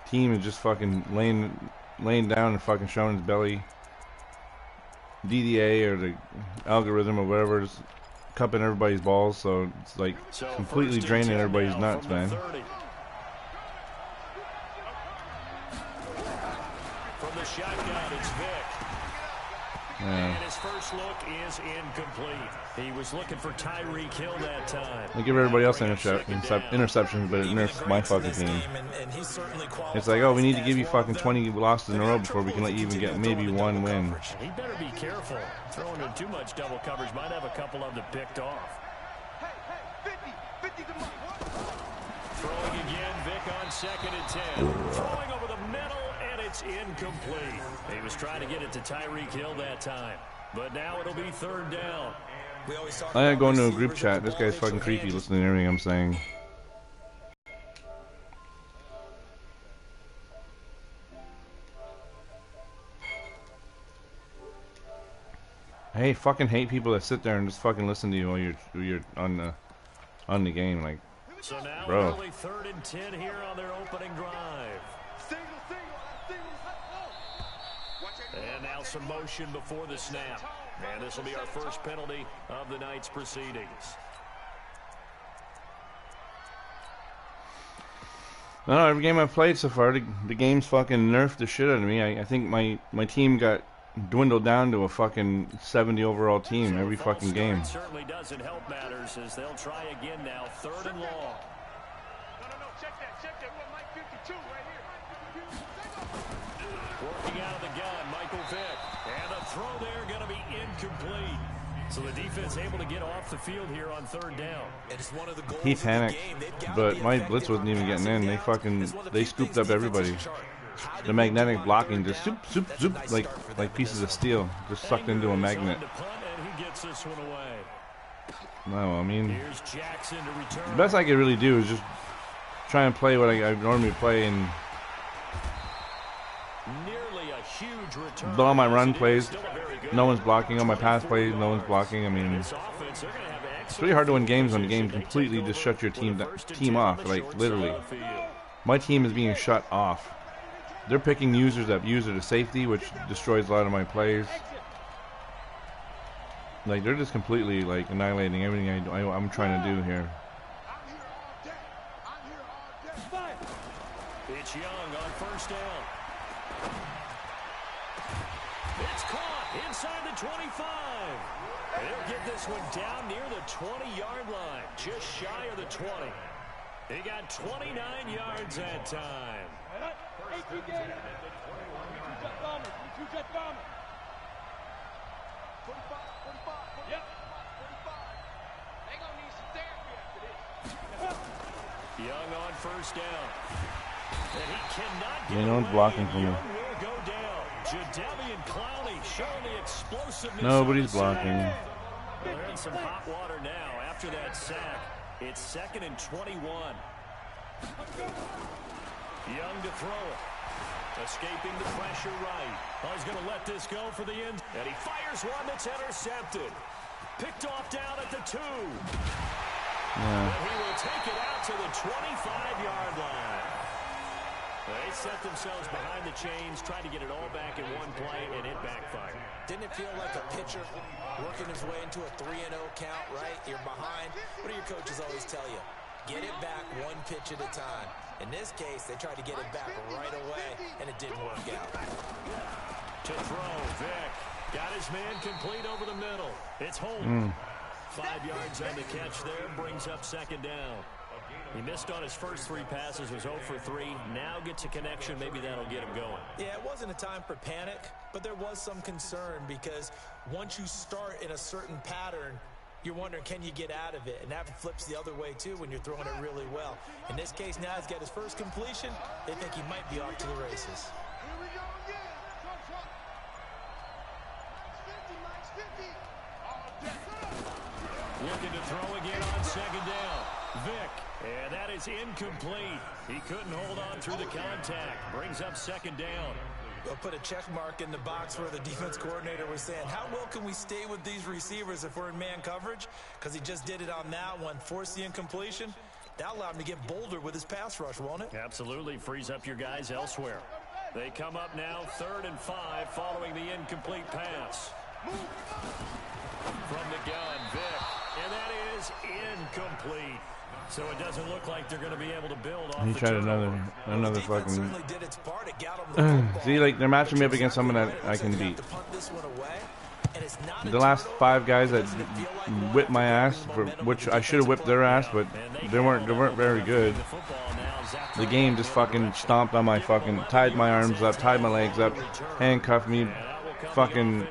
team is just fucking laying down and fucking showing his belly. DDA or the algorithm or whatever is cupping everybody's balls, so it's like completely draining everybody's nuts, man. From the shotgun, it's Vic. And his first look is incomplete. He was looking for Tyreek Hill that time. They give everybody else interceptions, but it nerfs my fucking team. It's like, oh, we need to give you fucking 20 losses in a row before we can let you even get maybe one win. He better be careful. Throwing in too much double coverage might have a couple of them picked off. Throwing again, Vic on 2nd and 10. Throwing over the middle, and it's incomplete. He was trying to get it to Tyreek Hill that time, but now it'll be 3rd down. I gotta go into a group chat. This guy's fucking creepy listening to everything I'm saying. I fucking hate people that sit there and just fucking listen to you while you're on the game, like, so now bro. Early 3rd and 10 here on their opening drive. And now some motion before the snap. And this will be our first penalty of the night's proceedings. No, every game I've played so far, the game's fucking nerfed the shit out of me. I think my team got dwindled down to a fucking 70 overall team every fucking game. Certainly doesn't help matters as they'll try again now. 3rd and long. No, check that. What, Mike 52 right here. Working out of the gun, Michael Vick. And the throw there going to be incomplete. So the defense able to get off the field here on 3rd down. He panicked, but my blitz wasn't even getting in. They scooped up everybody. The magnetic blocking just zoop, like pieces of steel, just sucked into a magnet. No, I mean, the best I could really do is just try and play what I normally play and all my run plays. No one's blocking. On my pass plays, no one's blocking. I mean, it's really hard to win games when the game completely just shuts your team off. Like, literally. My team is being shut off. They're picking users that use it as safety, which destroys a lot of my plays. Like, they're just completely, like, annihilating everything I'm trying to do here. It's Young on 1st down. It's caught inside the 25. They'll get this one down near the 20-yard line, just shy of the 20. He got 29 yards that time. 18 games. 2 jet bombers. 2 jet bombers. 45. Yep. 45. They gonna need some therapy after this. Young on 1st down. And he cannot get no one's blocking for me. Young will go down. Jadeveon Clowney showing the explosiveness. Nobody's blocking. They're in some hot water now after that sack. It's 2nd and 21. Young to throw it. Escaping the pressure right. Oh, he's going to let this go for the end. And he fires one that's intercepted. Picked off down at the 2. And he will take it out to the 25-yard line. They set themselves behind the chains, tried to get it all back in one play, and it backfired. Didn't it feel like a pitcher working his way into a 3-0 count, right? You're behind. What do your coaches always tell you? Get it back one pitch at a time. In this case, they tried to get it back right away, and it didn't work out. To throw, Vic. Got his man complete over the middle. It's Holden. 5 yards on the catch there, brings up 2nd down. He missed on his first 3 passes, was 0 for 3. Now gets a connection. Maybe that'll get him going. Yeah, it wasn't a time for panic, but there was some concern because once you start in a certain pattern, you're wondering, can you get out of it? And that flips the other way, too, when you're throwing it really well. In this case, now he's got his first completion. They think he might be off to the races. Here we go again. Max 50. All day. Looking to throw again on second down. Vick. And that is incomplete. He couldn't hold on through the contact. Brings up second down. We'll put a check mark in the box where the defense coordinator was saying, how well can we stay with these receivers if we're in man coverage? Because he just did it on that one. Forced the incompletion. That allowed him to get bolder with his pass rush, won't it? Absolutely. Frees up your guys elsewhere. They come up now 3rd and 5 following the incomplete pass. From the gun, Vick. And that is incomplete. So it doesn't look like they're going to be able to build off He the tried turnover. another fucking. See, like they're matching me up against someone that I can beat. The last 5 guys that whipped my ass, for which I should have whipped their ass, but they weren't very good. The game just fucking stomped on my fucking, tied my arms up, tied my legs up, handcuffed me, fucking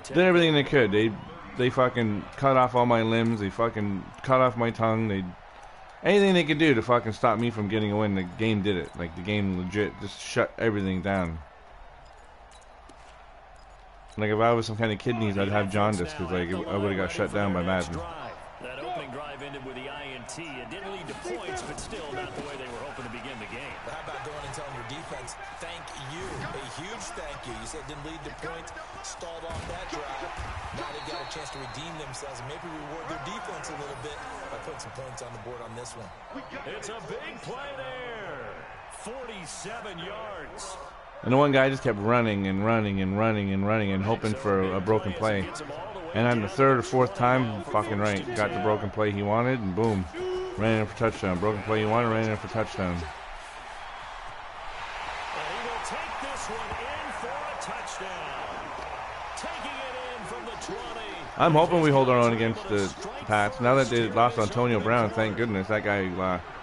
did everything they could. They fucking cut off all my limbs. They fucking cut off my tongue. Anything they could do to fucking stop me from getting a win. The game did it. Like the game legit just shut everything down. Like if I was some kind of kidneys, I'd have jaundice because like I would have got shut down by Madden. That opening drive ended with the INT. It didn't lead to points, but still not the way they were hoping to begin the game. But how about going and telling your defense, thank you, a huge thank you. You said it didn't lead to points, stalled off that drive. Now they've got a chance to redeem themselves and maybe reward their defense a little bit by putting some points on the board on this one. It's a big play there. 47 yards. And the one guy just kept running and running and running and running and hoping for a broken play. And on the 3rd or 4th time, fucking right, got the broken play he wanted, and boom, ran in for touchdown. Broken play he wanted, ran in for touchdown. And he will take this one in for a touchdown. Taking it in from the 20. I'm hoping we hold our own against the Pats. Now that they lost Antonio Brown, thank goodness that guy.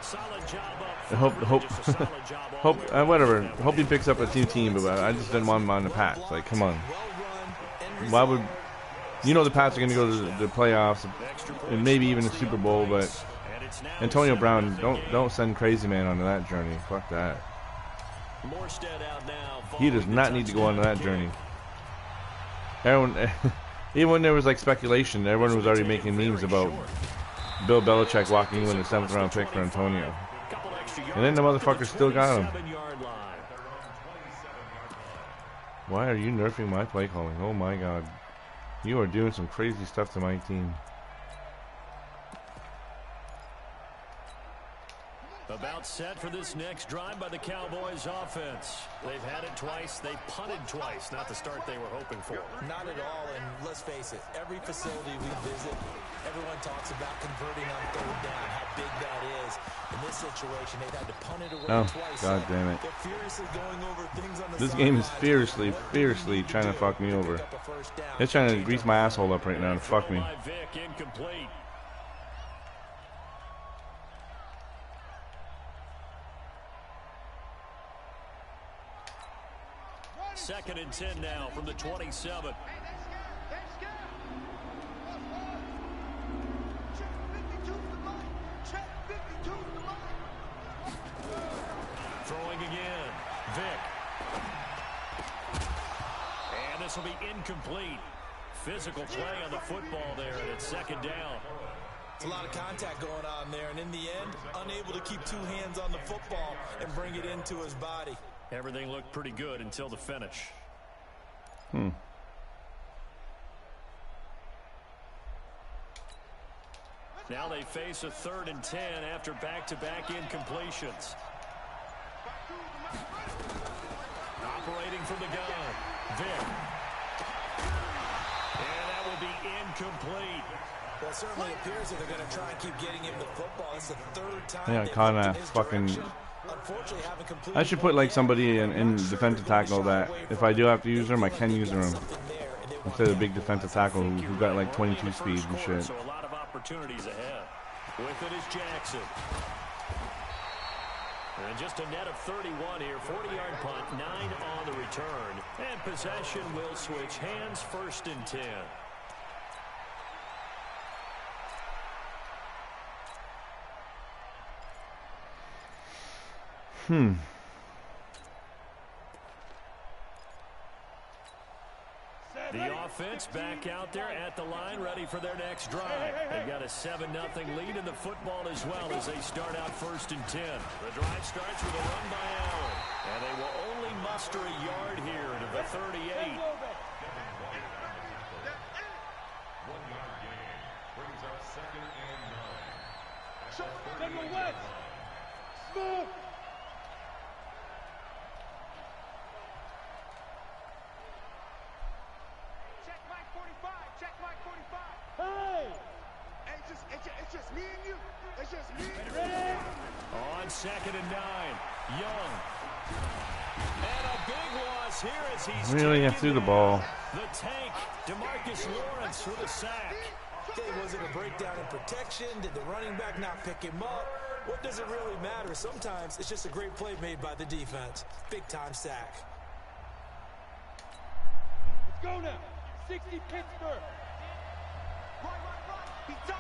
Solid job up. Hope whatever. Hope he picks up a new team, but I just didn't want him on the Pats. Like, come on. Why would the Pats are going to go to the playoffs and maybe even the Super Bowl, but Antonio Brown, don't send Crazy Man onto that journey. Fuck that. He does not need to go on that journey. Everyone, even when there was like speculation, everyone was already making memes about Bill Belichick walking in with a 7th round pick for Antonio. And then the motherfucker still got him. Why are you nerfing my play calling? Oh my god. You are doing some crazy stuff to my team. About set for this next drive by the Cowboys offense. They've had it twice. They've punted twice. Not the start they were hoping for. Not at all, and let's face it, every facility we visit, everyone talks about converting on 3rd down, how big that is. In this situation, they've had to punt it away twice. God damn it. They're furiously going over things on the This game is fiercely trying to fuck me over. It's trying to grease my asshole up right now and fuck me. Incomplete. 2nd and 10 now from the 27. Throwing again. Vick. And this will be incomplete. Physical play on the football there, and it's 2nd down. It's a lot of contact going on there, and in the end, unable to keep 2 hands on the football and bring it into his body. Everything looked pretty good until the finish. Now they face a 3rd and 10 after back-to-back incompletions. Operating from the gun. Vick. And that will be incomplete. Well, it certainly appears that they're going to try and keep getting him the football. It's the 3rd time. Yeah, Connor fucking. I should put like somebody in defensive tackle that if I do have to use them, I can use them instead of a big defensive tackle who got like 22 speed and shit. So a lot of opportunities ahead. With it is Jackson. And just a net of 31 here. 40-yard punt, 9 on the return. And possession will switch hands. 1st and 10. The offense back out there at the line, ready for their next drive. They've got a 7-0 lead in the football as well as they start out 1st and 10. The drive starts with a run by Allen, and they will only muster a yard here to the 38. 1 yard gain brings up 2nd and 9. Number West. Smooth. Check Mike 45. Check Mike 45. Hey! It's just me and you. It's just me. Ready? On 2nd and 9, Young. And a big loss here as he's Really taken threw the down. ball. The tank, DeMarcus Lawrence for the sack. Okay, was it a breakdown in protection? Did the running back not pick him up? What does it really matter? Sometimes it's just a great play made by the defense. Big-time sack. Let's go now. 60 Pittsburgh. Right. He's down.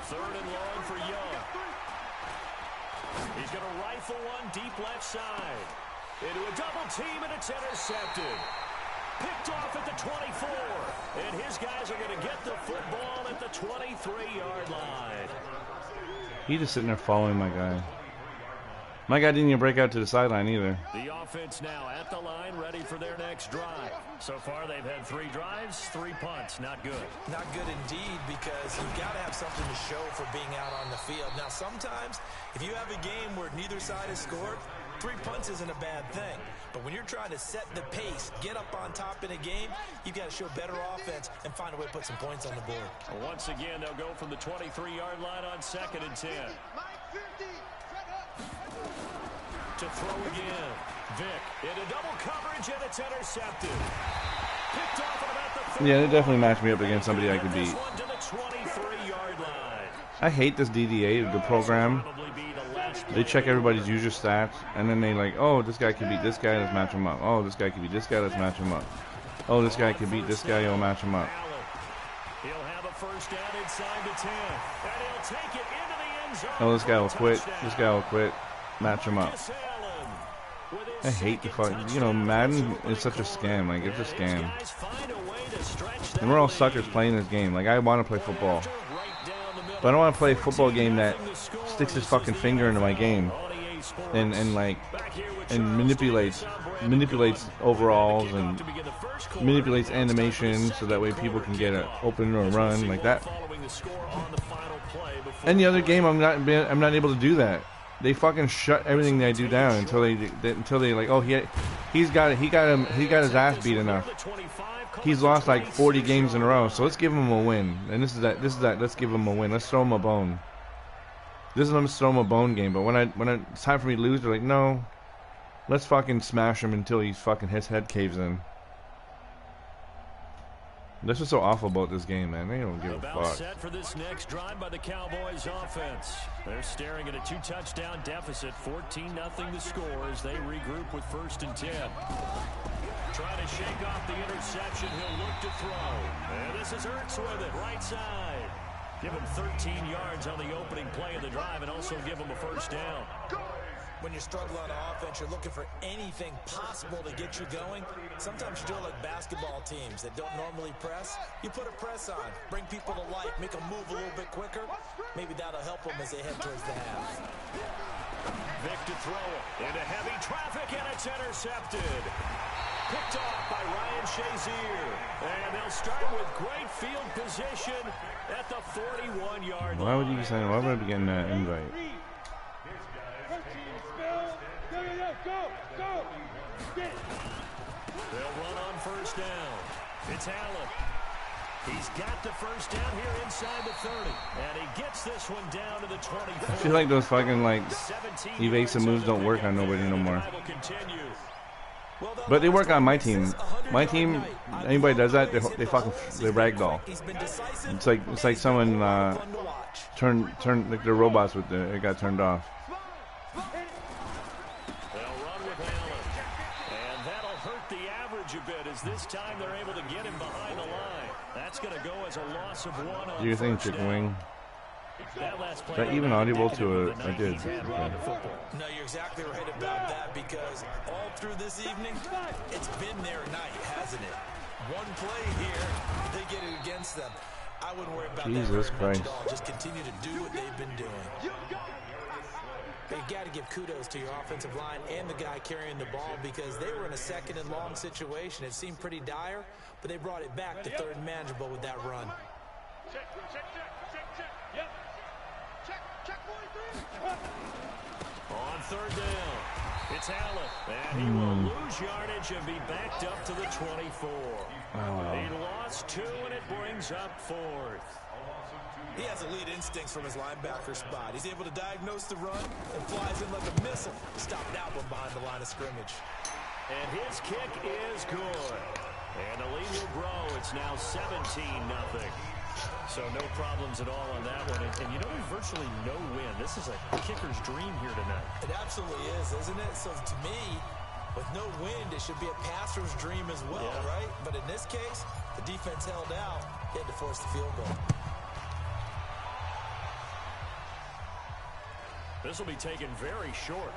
Third and long for Young. He's going to rifle one deep left side. Into a double team, and it's intercepted. Picked off at the 24. And his guys are going to get the football at the 23-yard line. He just sitting there following my guy. My guy didn't even break out to the sideline either. The offense now at the line, ready for their next drive. So far, they've had 3 drives, 3 punts. Not good. Not good indeed, because you've got to have something to show for being out on the field. Now, sometimes, if you have a game where neither side has scored, 3 punts isn't a bad thing. But when you're trying to set the pace, get up on top in a game, you've got to show better offense and find a way to put some points on the board. Once again, they'll go from the 23-yard line on 2nd and 10. To throw again. Vick into double coverage, and it's intercepted. Picked off at about the 30. Yeah, they definitely matched me up against somebody I could beat. This one to the 23-yard line. I hate this DDA, the program. They check everybody's user stats, and then they like, oh, this guy can beat this guy, let's match him up. Oh, this guy can beat this guy, let's match him up. Oh, this guy can beat this guy, I'll match him up. He'll have a first down inside the 10, and he'll take it into the end zone. Oh, this guy will quit. This guy will quit. Match him up. I hate the fuck. You know, Madden is such a scam. Like, it's a scam. And we're all suckers playing this game. Like, I want to play football, but I don't want to play a football game that sticks his fucking finger into my game and manipulates overalls and manipulates animation so that way people can get an open or a run like that. Any other game, I'm not able to do that. They fucking shut everything they do down until they like, oh, he got his ass beat enough. He's lost like 40 games in a row, so let's give him a win. And this is that. Let's give him a win. Let's throw him a bone. This is let's throw him a bone game. But when it's time for me to lose, they're like, no, let's fucking smash him until his head caves in. This is so awful about this game, man. They don't give a fuck. Set for this next drive by the Cowboys offense. They're staring at a 2-touchdown deficit, 14-0 the score as they regroup with 1st and 10. Trying to shake off the interception, he'll look to throw. And this is Ertz with it, right side. Give him 13 yards on the opening play of the drive and also give him a first down. When you struggle on offense, you're looking for anything possible to get you going. Sometimes you do it like basketball teams that don't normally press. You put a press on, bring people to life, make them move a little bit quicker. Maybe that'll help them as they head towards the half. Vick to throw it into heavy traffic, and it's intercepted. Picked off by Ryan Shazier. And they'll start with great field position at the 41-yard line. Why would you sign? Why would I be getting that invite? They'll run on first down. It's Allen. He's got the first down here inside the 30. And he gets this one down to the 24. I feel like those fucking like evasive moves don't work on nobody no more. But they work on my team. My team, anybody does that, they ragdoll. It's like someone turned like their robots with it got turned off. A bit as this time they're able to get him behind the line. That's going to go as a loss of 1 on Do you think chicken wing? That last play Is that even audible to indicative a? of the I night did. he's had Okay. running the football. No, you're exactly right about that because all through this evening, it's been their night, hasn't it? One play here, they get it against them. I wouldn't worry about Jesus that very Christ. much at all. Just continue to do what they've been doing. But you got to give kudos to your offensive line and the guy carrying the ball because they were in a second and long situation. It seemed pretty dire, but they brought it back to third and manageable with that run. Check, check, check, check, check. Yep. Check 43. On third down, it's Allen, and he will lose yardage and be backed up to the 24. He lost 2, and it brings up 4th. He has elite instincts from his linebacker spot. He's able to diagnose the run and flies in like a missile to stop that one behind the line of scrimmage. And his kick is good. And the lead will grow. It's now 17-0. So no problems at all on that one. And you know, there's virtually no win. This is a kicker's dream here tonight. It absolutely is, isn't it? So to me, with no wind, it should be a passer's dream as well, right? But in this case, the defense held out. He had to force the field goal. This will be taken very short.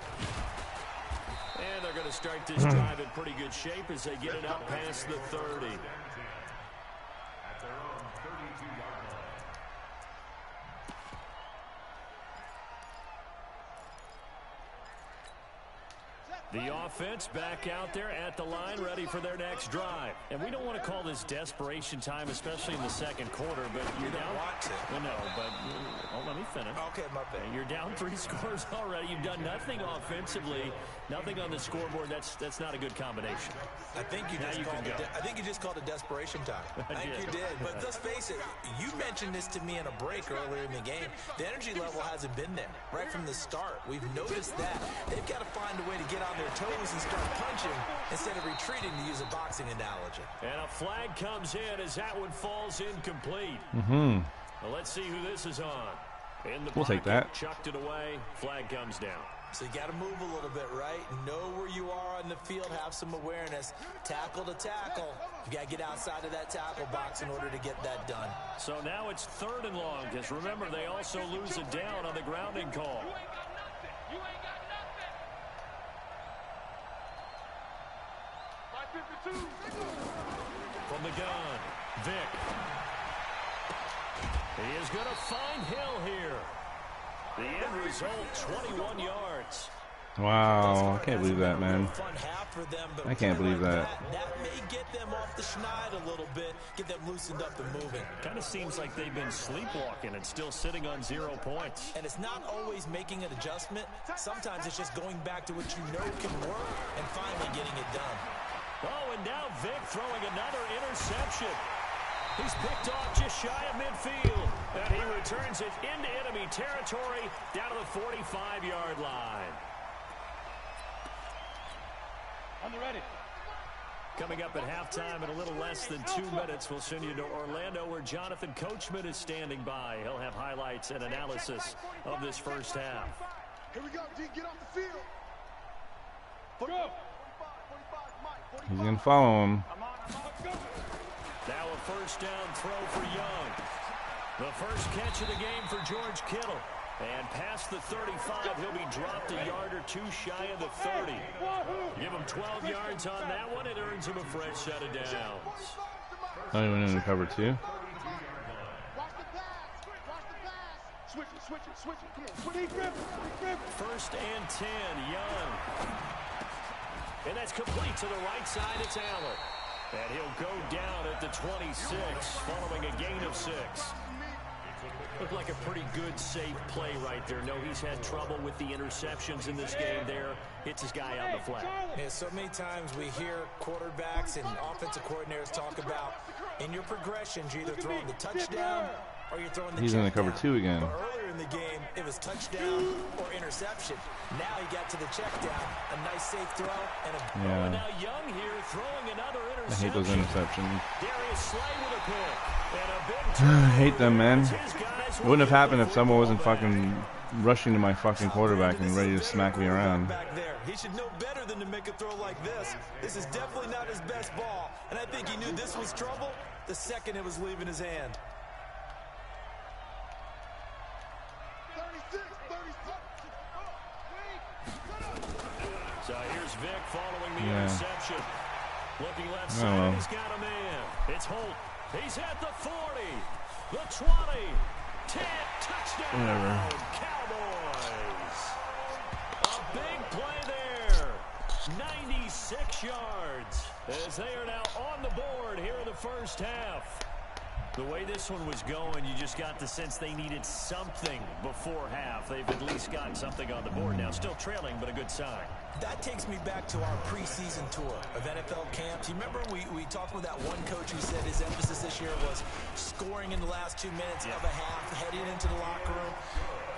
And they're going to start this drive in pretty good shape as they get it up past the 30. At their own 32-yard line. The offense back out there at the line, ready for their next drive. And we don't want to call this desperation time, especially in the second quarter, but you're down. Want to. Well, no, but let me finish. Okay, my bad. You're down 3 scores already. You've done nothing offensively, nothing on the scoreboard. That's not a good combination. I think you just called it desperation time. I think you did. But let's face it, you mentioned this to me in a break earlier in the game. The energy level hasn't been there right from the start. We've noticed that. They've got to find a way to get on their toes and start punching instead of retreating, to use a boxing analogy. And a flag comes in as that one falls incomplete. Well, let's see who this is on. In the We'll take that. Chucked it away. Flag comes down. So you got to move a little bit, right? Know where you are on the field. Have some awareness. Tackle to tackle. You got to get outside of that tackle box in order to get that done. So now it's 3rd and long, because remember, they also lose it down on the grounding call. You ain't got nothing. 552. From the gun, Vic. He is going to find Hill here. The end result, 21 yards. Wow, I can't believe that, man. I can't believe that. That may get them off the schneid a little bit, get them loosened up and moving. Kind of seems like they've been sleepwalking and still sitting on 0 points. And it's not always making an adjustment. Sometimes it's just going back to what you know can work and finally getting it done. Oh, and now Vic throwing another interception. He's picked off just shy of midfield. And he returns it into enemy territory down to the 45-yard line. On the ready. Coming up at halftime in a little less than 2 minutes, we'll send you to Orlando where Jonathan Coachman is standing by. He'll have highlights and analysis of this first half. Here we go, D. Get off the field. Go. He's going to follow him. Now a first down throw for Young. The first catch of the game for George Kittle. And past the 35, he'll be dropped a yard or two shy of the 30. Give him 12 yards on that one. It earns him a fresh set of downs. Oh, he went into cover 2. Watch the pass. Watch the pass. Switch it. Come on. Switch it. First and 10, Young. And that's complete to the right side. It's Allen. And he'll go down at the 26, following a gain of 6. Looked like a pretty good, safe play right there. No, he's had trouble with the interceptions in this game there. Hits his guy on the flat. Yeah, so many times we hear quarterbacks and offensive coordinators talk about in your progressions, you're either throwing the touchdown or you're throwing the He's in the cover down. 2 again. But earlier in the game, it was touchdown or interception. Now he got to the check down. A nice safe throw and a... Yeah. Now Young here throwing another I interception. hate those interceptions. Darius Slay with a pick. And a big I hate them, man. His guys It wouldn't have happened if someone wasn't back. fucking rushing to my fucking quarterback and ready to smack me around. Back there. He should know better than to make a throw like this. This is definitely not his best ball. And I think he knew this was trouble the second it was leaving his hand. Vic following the interception. Looking left side, he's got a man. It's Holt. He's at the 40, the 20, 10, touchdown, Cowboys. A big play there, 96 yards, as they are now on the board here in the first half. The way this one was going, you just got the sense they needed something before half. They've at least gotten something on the board now. Still trailing, but a good sign. That takes me back to our preseason tour of NFL camps. You remember we talked with that one coach who said his emphasis this year was scoring in the last 2 minutes of a half, heading into the locker room.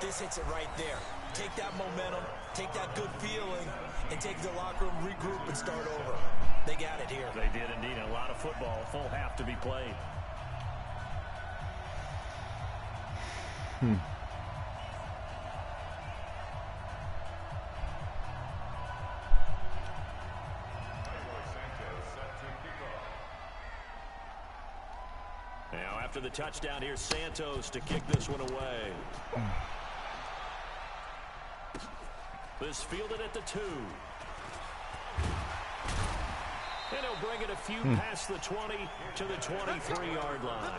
This hits it right there. Take that momentum, take that good feeling, and take the locker room, regroup, and start over. They got it here. They did indeed. A lot of football, a full half to be played. Now after the touchdown, here's Santos to kick this one away. This fielded at the 2. And he'll bring it a few past the 20 to the 23-yard line.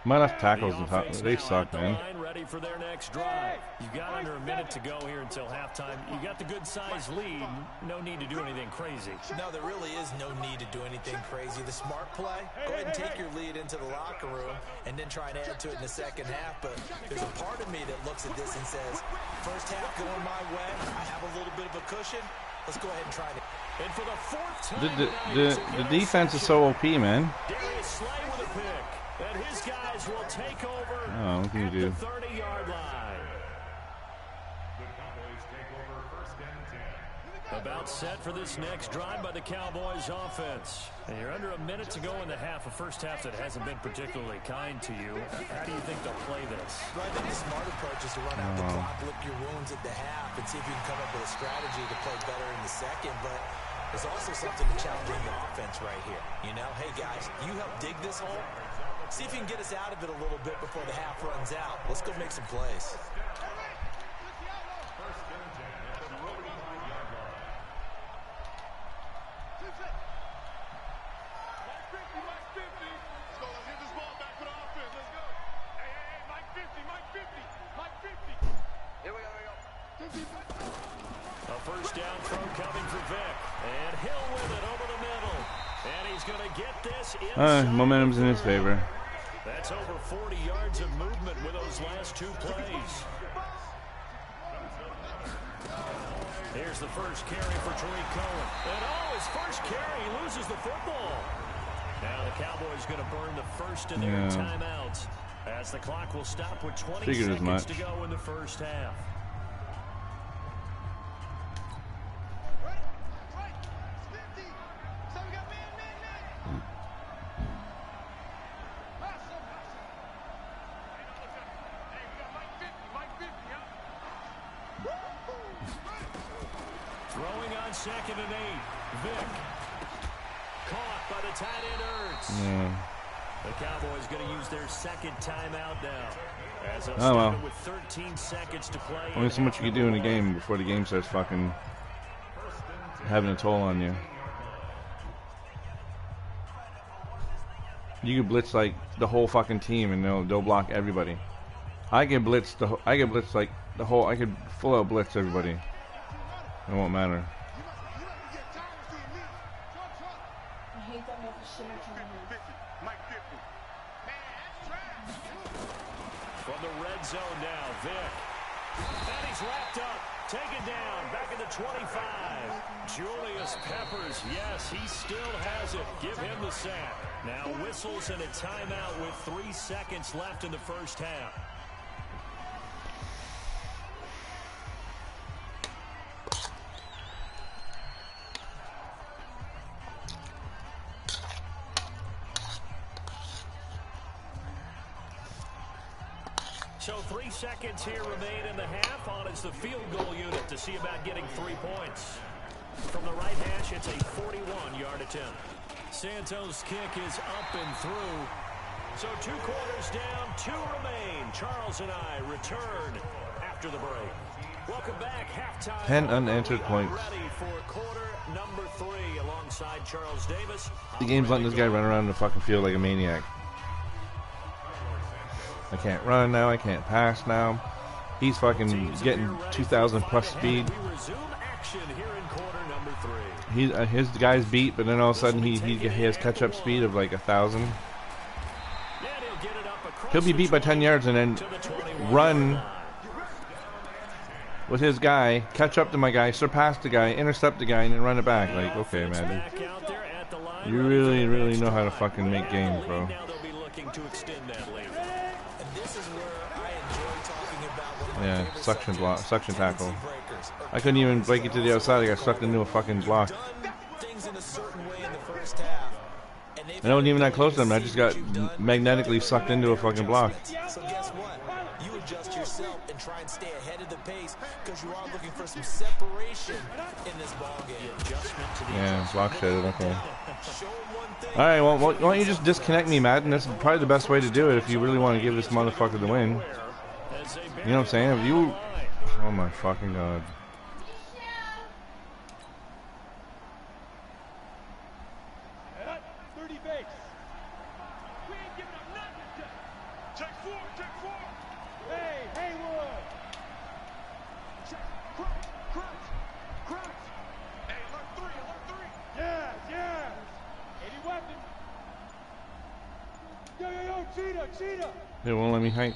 Might have tackles and top. They suck, man. Ready for their next drive. You've got under a minute to go here until halftime. You got the good-sized lead. No need to do anything crazy. No, there really is no need to do anything crazy. The smart play, go ahead and take your lead into the locker room and then try and add to it in the second half. But there's a part of me that looks at this and says, first half going my way. I have a little bit of a cushion. Let's go ahead and try it. And for the 4th time the defense is so OP, man. Darius Slay with a pick. And his guys will take over what can you do? the 30-yard line. The Cowboys take over 1st and 10. About set for this next drive by the Cowboys offense. And you're under a minute to go in the half, a first half that hasn't been particularly kind to you. How do you think they'll play this? I think the smart approach is to run out the clock, lick your wounds at the half, and see if you can come up with a strategy to play better in the second. But there's also something to challenging the offense right here. You know, hey, guys, you help dig this hole. See if you can get us out of it a little bit before the half runs out. Let's go make some plays. A first down throw coming for Vic. And Hill with it over the middle. And he's going to get this inside. Momentum's in his favor. That's over 40 yards of movement with those last 2 plays. Here's the first carry for Tariq Cohen. And his first carry, he loses the football. Now the Cowboys going to burn the first of their timeouts as the clock will stop with 20 seconds to go in the first half. Throwing on 2nd and 8. Vic. Caught by the tight end Ertz. The Cowboys going to use their 2nd timeout now. As with 13 seconds to play. Only so much you can do in a game before the game starts fucking having a toll on you. You can blitz like the whole fucking team and they'll block everybody. I could like the whole. I could full out blitz everybody. It won't matter. From the red zone now, Vic. And he's wrapped up. Taken down. Back at the 25. Julius Peppers. Yes, he still has it. Give him the sack. Now whistles and a timeout with 3 seconds left in the first half. So 3 seconds here remain in the half. On is the field goal unit to see about getting 3 points. From the right hash, it's a 41-yard attempt. Santos' kick is up and through. So 2 quarters down, 2 remain. Charles and I return after the break. Welcome back. Halftime. 10 unanswered points. Ready for quarter number 3 alongside Charles Davis. The game's letting this guy run around the fucking field like a maniac. I can't run now. I can't pass now. He's fucking getting 2,000 plus speed. We resume action here in quarter number 3. His guy's beat, but then all of a sudden he has catch-up speed of like 1,000. He'll be beat by 10 yards and then run with his guy, catch up to my guy, surpass the guy, intercept the guy, and then run it back. Like, okay, man. You really, really know how to fucking make games, bro. Yeah, suction block, suction tackle. I couldn't even break it to the outside. I got sucked into a fucking block. I wasn't even that close to him. I just got magnetically sucked into a fucking block. So guess what? You adjust yourself and try and stay ahead of the pace because you are looking for some separation in this ball game. Yeah, block shitted. Okay. All right. Well, why don't you just disconnect me, Madden? That's probably the best way to do it if you really want to give this motherfucker the win. You know what I'm saying? If you, oh my fucking god. They won't let me hike.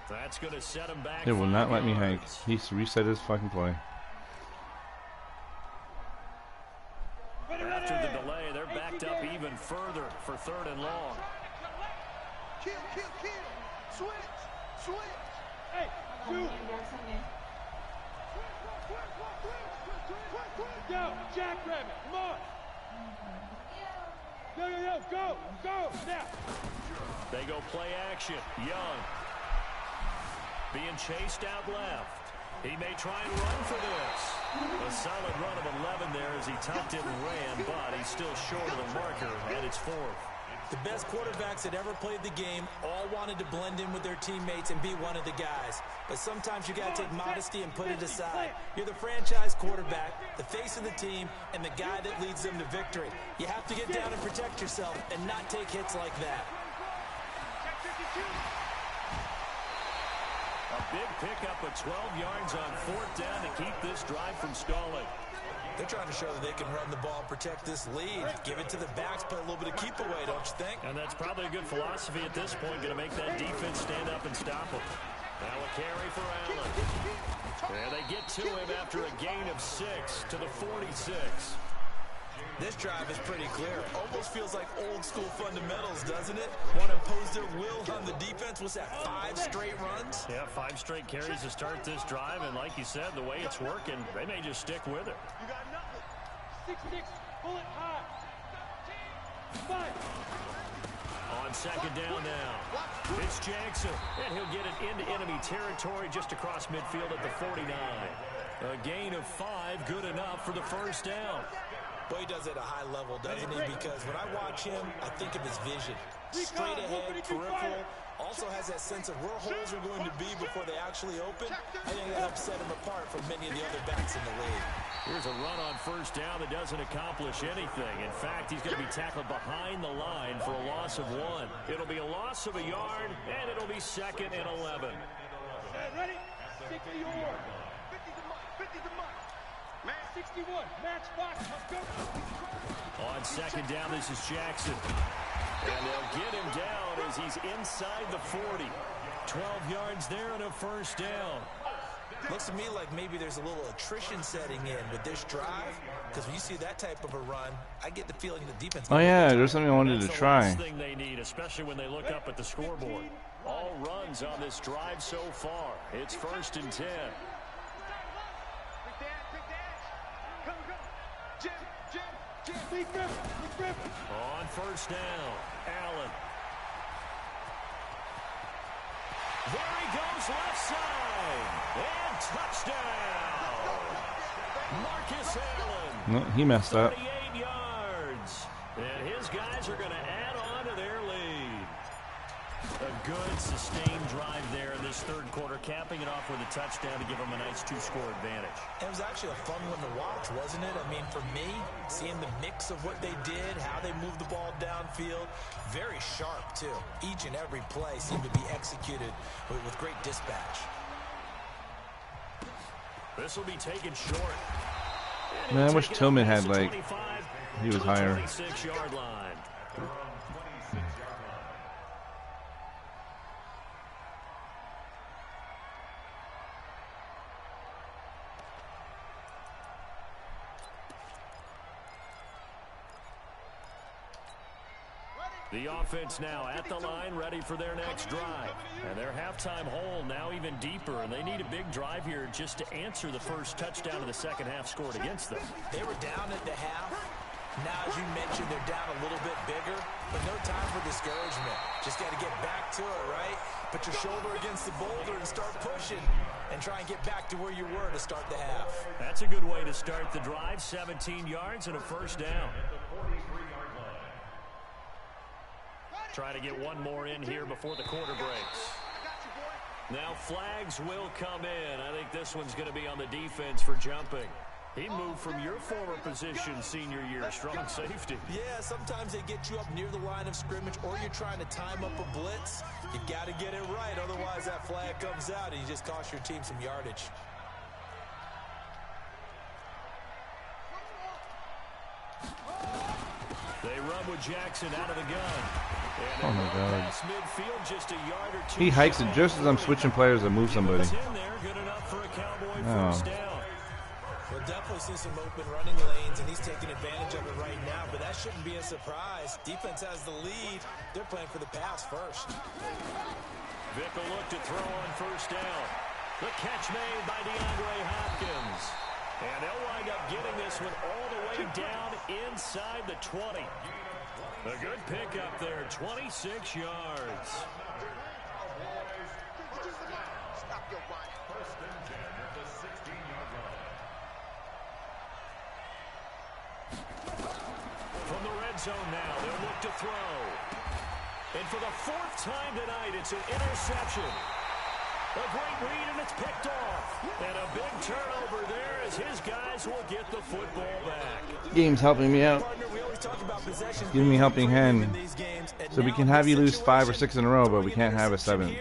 That's going to set him back. They will not let me hike. He's reset his fucking play. After the delay, they're backed up even further for 3rd and long. Kill. Switch. Hey, shoot. Yo, jackrabbit, come on. Yo, go, now. They go play action. Young. Being chased out left. He may try and run for this. A solid run of 11 there as he tucked it and ran, but he's still short of the marker, and it's 4th. The best quarterbacks that ever played the game all wanted to blend in with their teammates and be one of the guys. But sometimes you got to take modesty and put it aside. You're the franchise quarterback, the face of the team, and the guy that leads them to victory. You have to get down and protect yourself and not take hits like that. A big pickup of 12 yards on 4th down to keep this drive from stalling. They're trying to show that they can run the ball and protect this lead. Give it to the backs, play a little bit of keep away, don't you think? And that's probably a good philosophy at this point, going to make that defense stand up and stop them. Now a carry for Allen. And they get to him after a gain of 6 to the 46. This drive is pretty clear. Almost feels like old school fundamentals, doesn't it? Want to impose their will on the defense. What's that, 5 straight runs? Yeah, 5 straight carries to start this drive. And like you said, the way it's working, they may just stick with it. You got nothing. 6-6, pull it high. 5. On 2nd down now. It's Jackson. And he'll get it into enemy territory just across midfield at the 49. A gain of 5, good enough for the 1st down. Well, he does it at a high level, doesn't he? Because when I watch him, I think of his vision. Straight ahead, peripheral. Also has that sense of where holes are going to be before they actually open. I think that helps set him apart from many of the other backs in the league. Here's a run on 1st down that doesn't accomplish anything. In fact, he's going to be tackled behind the line for a loss of 1. It'll be a loss of a yard, and it'll be 2nd and 11. Ready? 60 or 50 the mark. Man, 61, match box, let's go. On 2nd down, this is Jackson. And they'll get him down as he's inside the 40. 12 yards there and a 1st down. Looks to me like maybe there's a little attrition setting in with this drive. Because when you see that type of a run, I get the feeling the defense... Oh yeah, there's something I wanted to try. That's the last thing they need, especially when they look up at the scoreboard. All runs on this drive so far. It's 1st and 10. On 1st down, Allen. There he goes left side. And touchdown. Marcus Allen. No, he messed up. 38 yards. And his guys are going to add on to their lead. A good, sustained drive there in this third quarter, capping it off with a touchdown to give them a nice 2-score advantage. It was actually a fun one to watch, wasn't it? I mean, for me, seeing the mix of what they did, how they moved the ball downfield, very sharp, too. Each and every play seemed to be executed with great dispatch. This will be taken short. Man, I wish Tillman had, like, he was higher. 26-yard line. The offense now at the line, ready for their next drive. And their halftime hole now even deeper, and they need a big drive here just to answer the first touchdown of the second half scored against them. They were down at the half. Now, as you mentioned, they're down a little bit bigger, but no time for discouragement. Just got to get back to it, right? Put your shoulder against the boulder and start pushing and try and get back to where you were to start the half. That's a good way to start the drive. 17 yards and a first down. Try to get one more in here before the quarter breaks. Now flags will come in. I think this one's going to be on the defense for jumping. He moved from your former position senior year, strong safety. Yeah, sometimes they get you up near the line of scrimmage, or you're trying to time up a blitz. You got to get it right, otherwise that flag comes out and you just cost your team some yardage. They run with Jackson out of the gun. Oh my God. Midfield, just a yard or two. He hikes it just as I'm switching players to move somebody. Good enough for a Cowboy first down. We'll definitely see some open running lanes, and he's taking advantage of it right now, but that shouldn't be a surprise. Defense has the lead. They're playing for the pass first. Vick will look to throw on first down. The catch made by DeAndre Hopkins. And they'll wind up getting this one all the way down inside the 20. A good pickup there, 26 yards. From the red zone now, they'll look to throw. And for the fourth time tonight, it's an interception. A great read, and it's picked off. And a big turnover there as his guys will get the football back. Game's helping me out. Giving me a helping hand. So we can have you lose 5 or 6 in a row, but we can't have a 7th.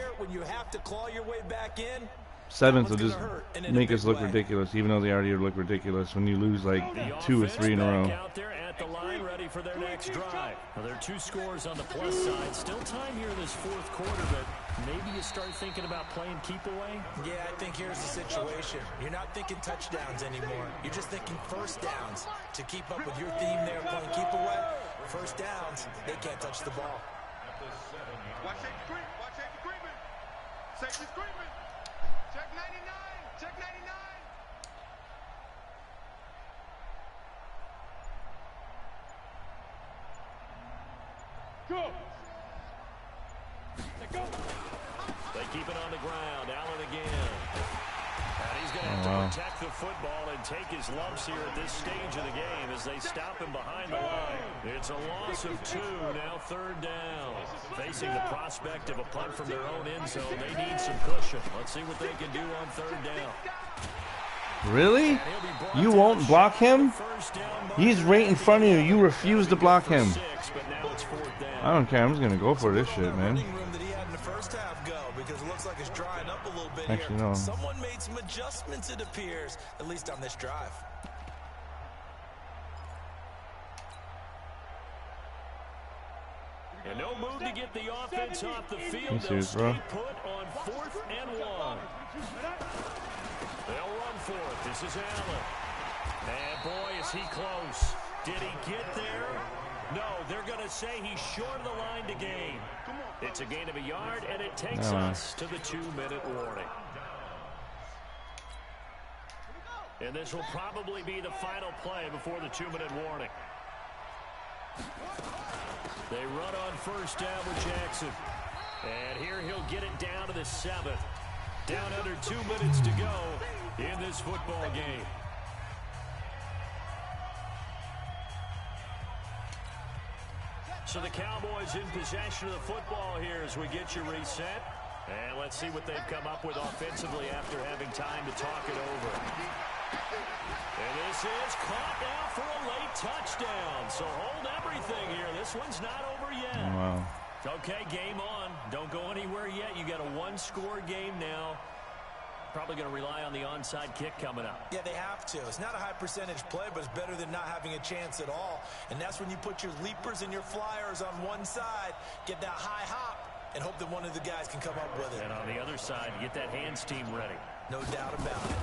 Seventh will just make us look ridiculous, even though they already look ridiculous when you lose like 2 or 3 in a row. Out there at the line, ready for their next drive. Well, there are 2 scores on the plus side. Still time here in this fourth quarter, but maybe you start thinking about playing keep away. Yeah, I think here's the situation. You're not thinking touchdowns anymore. You're just thinking first downs. To keep up with your theme there, playing keep away, first downs, they can't touch the ball. Watch safety screen. Watch safety screaming. Safety screaming. Check 99. Check 99. Go. Go. They keep it on the ground. Allen again. And he's going to have to protect the football and take his lumps here at this stage of the game as they stop him behind the line. It's a loss of 2, now third down. Facing the prospect of a punt from their own end zone, they need some cushion. Let's see what they can do on third down. Really? You won't block him? He's right in front of you. You refuse to block him. I don't care. I'm just going to go for this shit, man. Because it looks like it's drying up a little bit Actually, here. no. Someone made some adjustments, it appears, at least on this drive. And no move to get the offense off the field. They'll stay put on 4th and 1. They'll run for it. This is Allen. And boy, is he close. Did he get there? No, they're going to say he's short of the line to gain. It's a gain of a yard, and it takes us to the 2-minute warning. And this will probably be the final play before the 2-minute warning. They run on first down with Jackson. And here he'll get it down to the 7th. Down under 2 minutes to go in this football game. So the Cowboys in possession of the football here as we get you reset. And let's see what they've come up with offensively after having time to talk it over. And this is caught now for a late touchdown. So hold everything here. This one's not over yet. Wow. Okay, game on. Don't go anywhere yet. You got a one-score game now. Probably going to rely on the onside kick coming up. Yeah, they have to. It's not a high percentage play, but it's better than not having a chance at all. And that's when you put your leapers and your flyers on one side, get that high hop, and hope that one of the guys can come up with it. And on the other side, get that hands team ready. No doubt about it.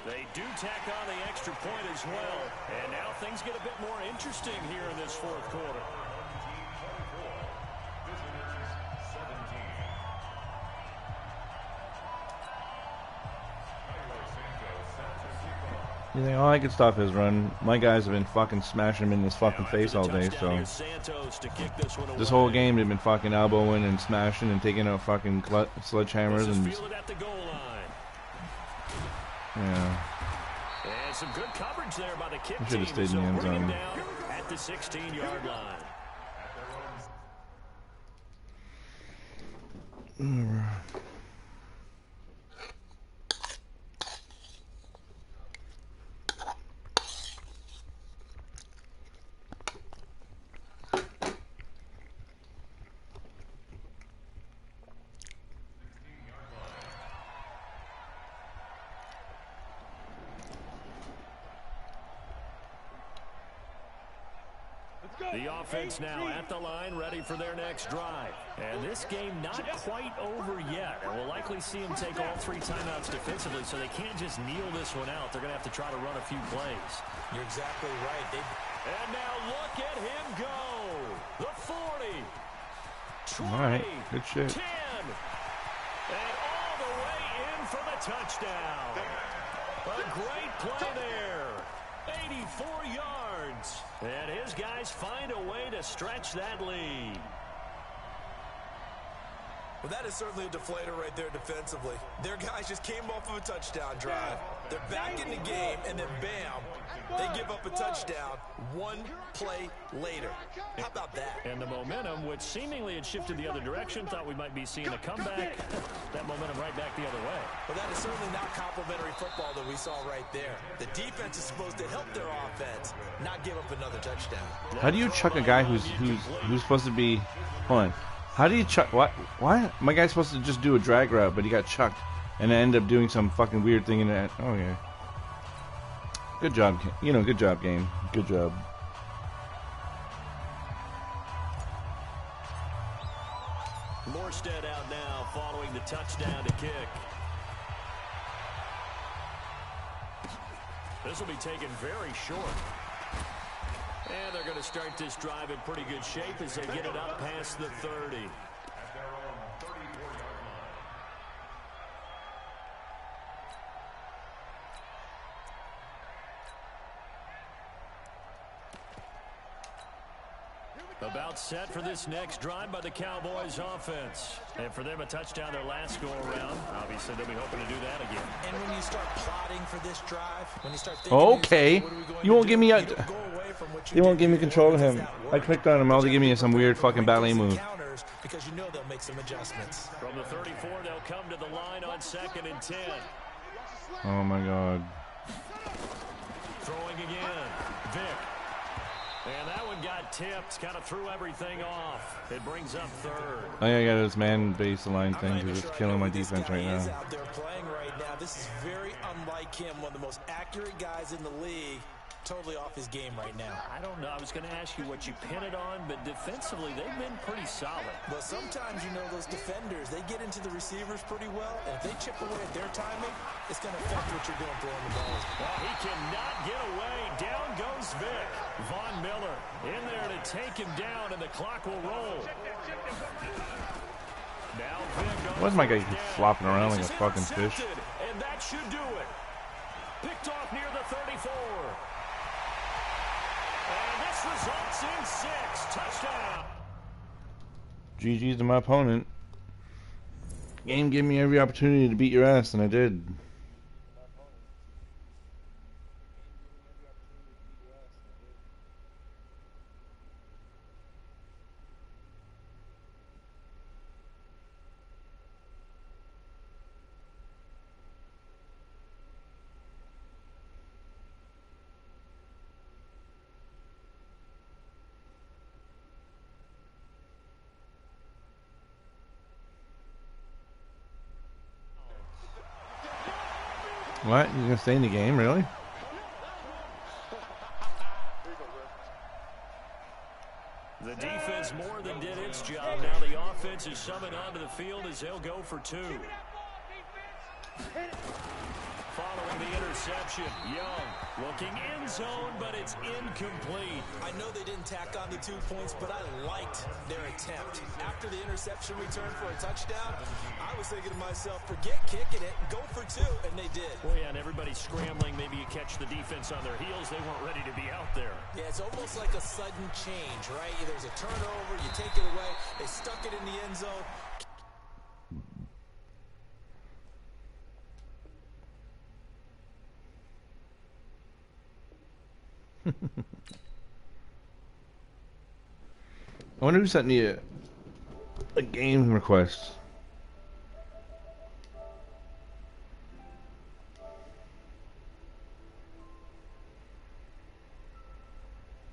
They do tack on the extra point as well. And now things get a bit more interesting here in this fourth quarter. You think, oh, I can stop his run. My guys have been fucking smashing him in his fucking face all day, so. This whole game, they've been fucking elbowing and smashing and taking out fucking sledgehammers and. Yeah. And some good coverage there by the kick team. Should have stayed in the end zone. At the 16-yard line. The offense now at the line, ready for their next drive. And this game not quite over yet. And we'll likely see them take all three timeouts defensively, so they can't just kneel this one out. They're going to have to try to run a few plays. You're exactly right. And now look at him go. The 40. 20, all right, good shit. 10. And all the way in for the touchdown. A great play there. 84 yards. And his guys find a way to stretch that lead. Well, that is certainly a deflator right there defensively. Their guys just came off of a touchdown drive. They're back in the game, and then bam, they give up a touchdown one play later. How about that? And the momentum, which seemingly had shifted the other direction, thought we might be seeing a comeback. That momentum right back the other way. Well, that is certainly not complimentary football that we saw right there. The defense is supposed to help their offense, not give up another touchdown. How do you chuck a guy who's supposed to be? Hold on. How do you chuck? What? Why? My guy's supposed to just do a drag route, but he got chucked, and ended up doing some fucking weird thing in that. Oh yeah. Good job, good job, game. Good job. Morstead out now, following the touchdown to kick. This will be taken very short. And they're going to start this drive in pretty good shape as they get it up past the 30. About set for this next drive by the Cowboys offense. And for them, a touchdown their last go-around. Obviously, they'll be hoping to do that again. And when you start plotting for this drive, when you start thinking, okay, you won't give me a. You won't give me control of him. I clicked on him. All they give me is some weird fucking ballet move. Because you know they'll make some adjustments. From the 34, they'll come to the line on 2nd and 10. Oh my God. Throwing again. Vic. And that one got tipped, kind of threw everything off. It brings up 3rd. Oh yeah, I got this man-based line thing because it's killing my defense right now. Out there playing right now. This is very unlike him, one of the most accurate guys in the league. Totally off his game right now. I don't know. I was going to ask you what you pin it on, but defensively, they've been pretty solid. Well, sometimes, those defenders, they get into the receivers pretty well, and if they chip away at their timing, it's going to affect what you're doing throwing the ball. Well, he cannot get away. Down goes Vic. Von Miller in there to take him down, and the clock will roll. Now Vic. Why's my guy flopping around like a fucking fish? And that should do it. Picked off near the 34. And this results in 6. Touchdown. GG's to my opponent. Game gave me every opportunity to beat your ass, and I did. What? You gonna stay in the game, really? The defense more than did its job. Now the offense is summoned onto the field as they'll go for two. Following the interception, Young looking end zone, but it's incomplete. I know they didn't tack on the 2 points, but I liked their attempt. After the interception return for a touchdown, I was thinking to myself, forget kicking it, go for two, and they did. Well, yeah, and everybody's scrambling. Maybe you catch the defense on their heels. They weren't ready to be out there. Yeah, it's almost like a sudden change, right? There's a turnover, you take it away, they stuck it in the end zone. I wonder who sent me a game request.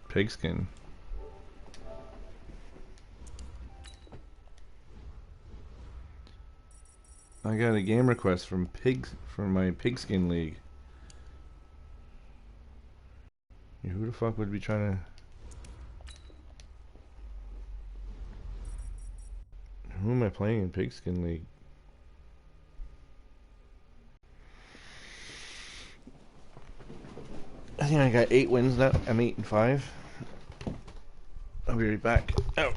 Pigskin. I got a game request from my Pigskin League. Yeah, who the fuck would be trying to... Who am I playing in Pigskin League? I think I got 8 wins now. I'm 8-5. I'll be right back. Oh.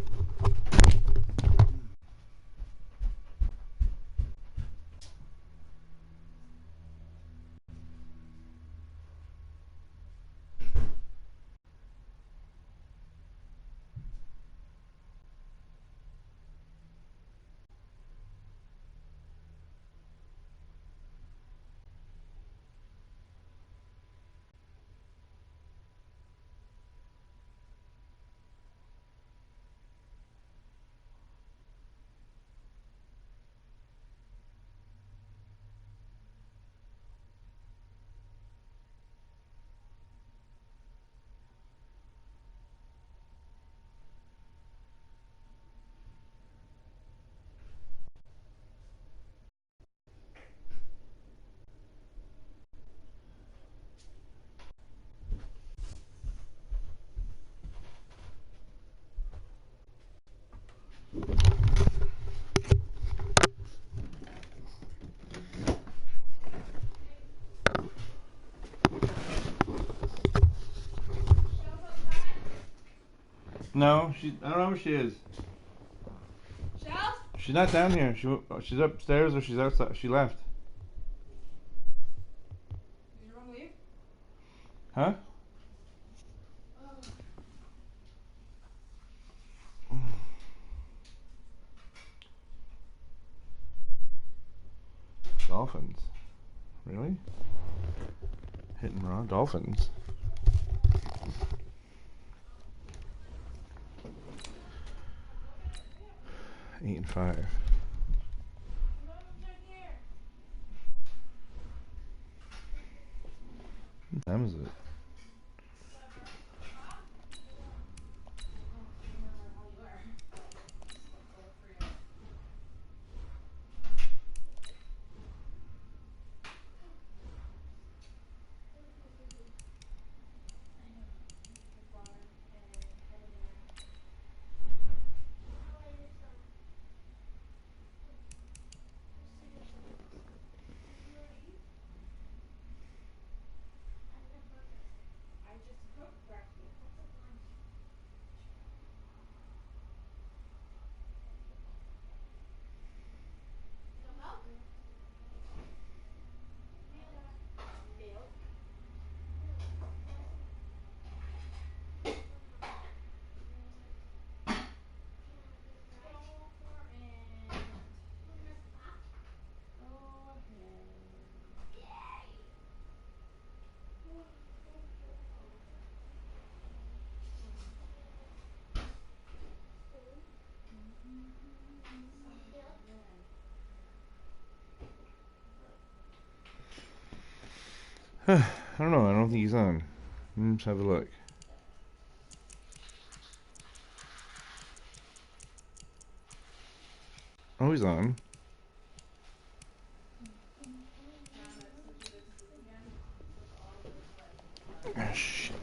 No, I don't know where she is. Shelf? She's not down here. She's upstairs or she's outside. She left. Did your mom leave? Huh? Dolphins. Really? Hitting raw Dolphins. Eight and 5. What time is it? I don't know. I don't think he's on. Let's have a look. Oh, he's on. Ah, shit.